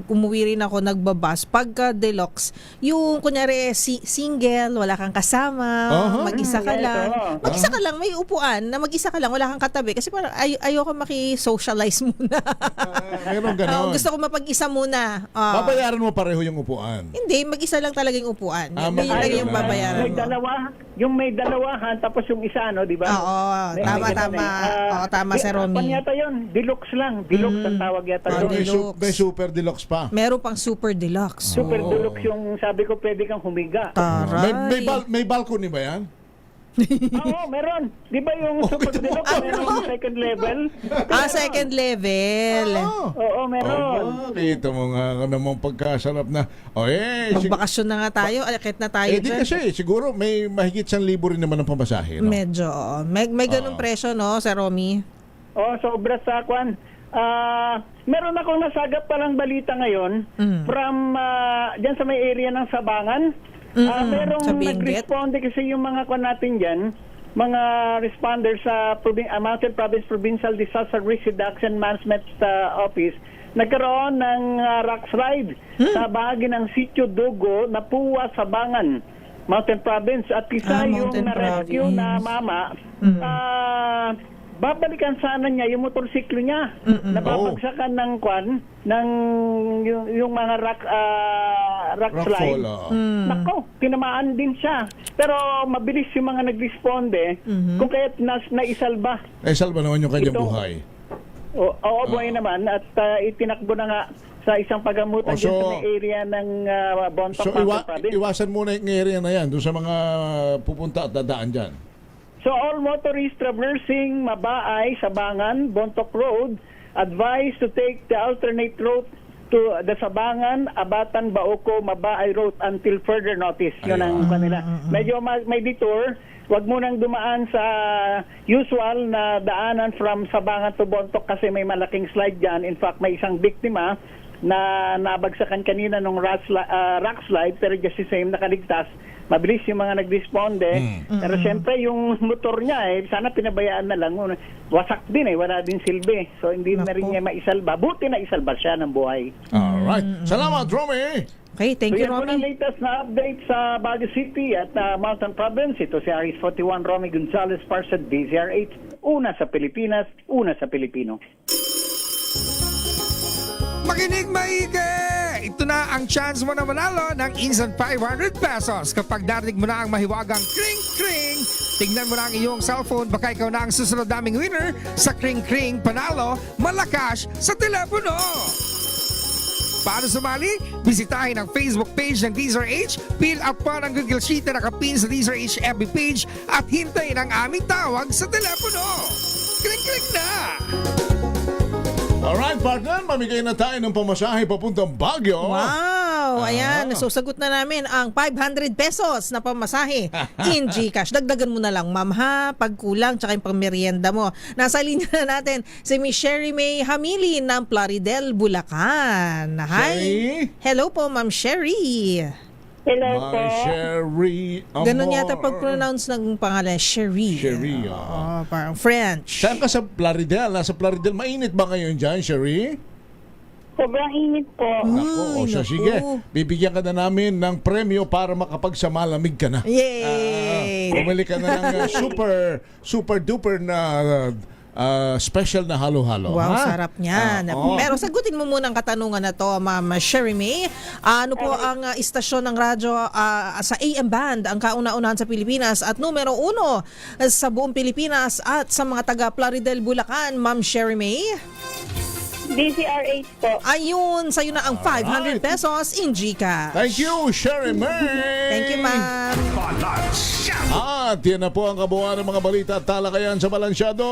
umuwi rin ako, nagbabas, pagka deluxe, yung kunyari single, wala kang kasama, mag-isa ka lang. Mag-isa ka lang, may upuan na mag-isa ka lang, wala kang katabi. Kasi parang ayoko maki-socialize muna. Meron ganun. Gusto ko mapag-isa muna. Babayaran mo pareho yung upuan? Hindi, mag-isa lang talagang upuan. Hindi lang yung babayaran mo. May dalawahan, tapos yung isa, di ba? Oo, tama si Romy. Pan yata yun, deluxe lang. Deluxe ang tawag yata doon. May super deluxe pa. Meron pang super deluxe. Super deluxe yung sabi ko pwede kang humiga. May balcony ba yan? Oo, meron. Di ba yung super deluxe meron second level? Second level. Oo, meron. Kita mo nga namang pagkasarap na. Magbakasyon na nga tayo. Akit na tayo di kasi siguro may mahigit 1,000 rin naman ang pamasahe. No? Medyo. May ganung presyo, no, Sir Romy? Sobra sa kwan. Meron akong nasagap palang balita ngayon from dyan sa may area ng Sabangan. Merong nag-responde kasi yung mga kwan natin dyan, mga responders sa Mountain Province Provincial Disaster Risk Reduction Management Office, nagkaroon ng rock slide sa bahagi ng Sitio Dugo na Puwa, Sabangan, Mountain Province. At isa yung na-rescue na mama, babalikan sana niya yung motorsiklo niya. Nababagsakan ng kwan, ng yung mga rock slide. Nako, tinamaan din siya. Pero mabilis yung mga nag-responde kung kaya't naisalba. Naisalba naman yung kanyang buhay. Oo, buhay naman. At itinakbo na nga sa isang pagamutan dyan sa may area ng Bontoc Mountain Province. Iwasan muna yung area na yan doon sa mga pupunta at dadaan dyan. So all motorists traversing Mabaay, Sabangan, Bontoc Road, advised to take the alternate route to the Sabangan, Abatan, Baoco, Mabaay Road until further notice. Yun ang kanila. Medyo may detour. Huwag munang dumaan sa usual na daanan from Sabangan to Bontoc kasi may malaking slide dyan. In fact, may isang biktima na nabagsakan kanina ng rock slide pero just the same nakaligtas. Mabilis yung mga nag-responde. Pero syempre yung motor niya sana pinabayaan na lang. Wasak din wala din silbi. So hindi na rin niya maisalba. Buti na isalba siya ng buhay. Alright. Salamat, Romy. Okay, thank you, Romy. So yan po ang latest na update sa Baguio City at Mountain Province. Ito si Aris 41 Romy Gonzalez para sa DZRH. Una sa Pilipinas, una sa Pilipino. Makinig maigi! Ito na ang chance mo na manalo ng instant 500 pesos kapag narinig mo na ang mahiwagang kring-kring. Tingnan mo na ang iyong cellphone, baka ikaw na ang susunod naming winner sa kring-kring panalo malakas sa telepono. Paano sumali? Bisitahin ang Facebook page ng DZRH, fill up pa ng Google Sheet na nakapin sa DZRH FB page at hintayin ang aming tawag sa telepono. Kring-kring na! Alright, partner, mamigay na tayo ng pamasahe papuntang Baguio. Wow! Ayan, nasusagot na namin ang 500 pesos na pamasahe in GCash. Dagdagan mo na lang, ma'am, ha? Pagkulang, tsaka yung pangmerienda mo. Nasa linya na natin si Miss Sherry May Hamili ng Plaridel, Bulacan. Hi! Sherry? Hello po, Ma'am Sherry. Hello po. Sherry Amor. Ganun yata pag-pronounce ng pangalan, Sherry. Sherry, parang French. Saan ka sa Plaridel? Nasa Plaridel. Mainit ba ngayon dyan, Sherry? Sobrang init po. Nako, so sige. Bibigyan ka na namin ng premyo para makapagsa-malamig ka na. Yay! Bumili ka na ng super duper na special na halo-halo. Wow, ha? sarap niyan. Pero sagutin mo muna ang katanungan na to, Ma'am Sherry May. Ano po ang istasyon ng radyo sa AM band ang kauna-unahan sa Pilipinas at numero 1 sa buong Pilipinas at sa mga taga Plaridel, Bulacan, Ma'am Sherry May? DZRH po. Ayun, sa'yo na ang 500 pesos in GCash. Thank you, Sherry May. Thank you, ma'am. At yan na po ang kabuuan ng mga balita at talakayan sa Balansyado.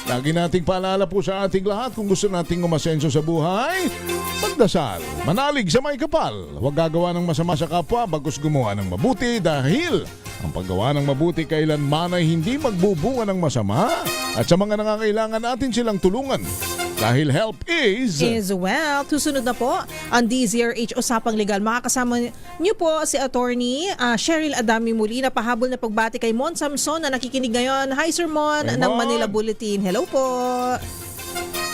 Lagi nating paalala po sa ating lahat kung gusto nating umasenso sa buhay, magdasal, manalig sa may kapal. Huwag gagawa ng masama sa kapwa, bagkus gumawa ng mabuti dahil ang paggawa ng mabuti kailanman ay hindi magbubunga ng masama. At sa mga nangangailangan natin silang tulungan. Dahil help is well. Tusunod na po ang DZRH Usapang Legal. Makakasama niyo po si Attorney Cheryl Adami muli na pahabol na pagbati kay Mon Samson na nakikinig ngayon. Hi, Sir Mon, ng Manila Bulletin. Hello po.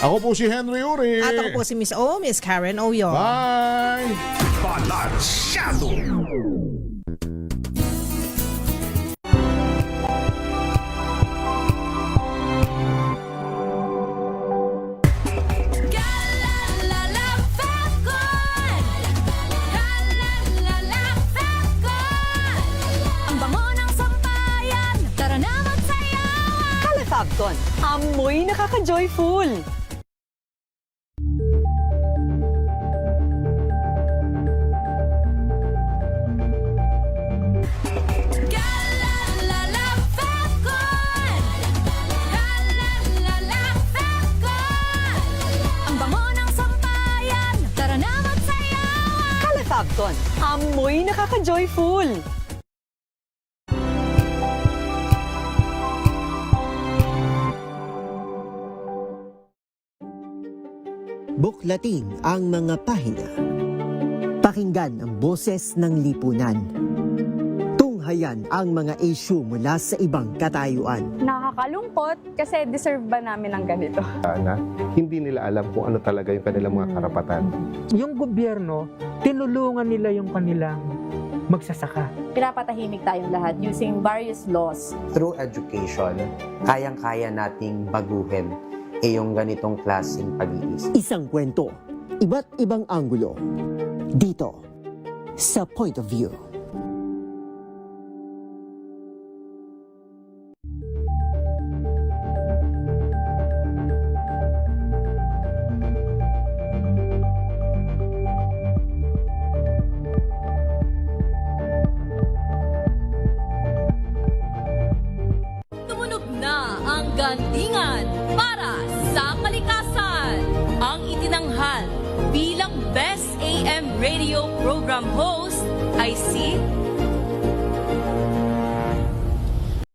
Ako po si Henry Uri. At ako po si Miss O, Miss Karen Oyong. Bye! Balansyado! Fabcon, amoy nakaka-joyful. Ang bango ng sampayan, tara na magsayawan. Kala Fabcon, amoy nakaka-joyful. Buklatin ang mga pahina. Pakinggan ang boses ng lipunan. Tunghayan ang mga issue mula sa ibang katayuan. Nakakalungkot kasi deserve ba namin ng ganito? Na hindi nila alam kung ano talaga yung kanilang mga karapatan. Yung gobyerno, tinulungan nila yung kanilang magsasaka. Pinapatahimik tayong lahat using various laws. Through education, kayang-kaya nating baguhin yung ganitong klaseng pag-iisip. Isang kwento, iba't ibang anggulo. Dito, sa Point of View. gantingan para sa kalikasan. Ang itinanghal bilang Best AM Radio Program Host ay si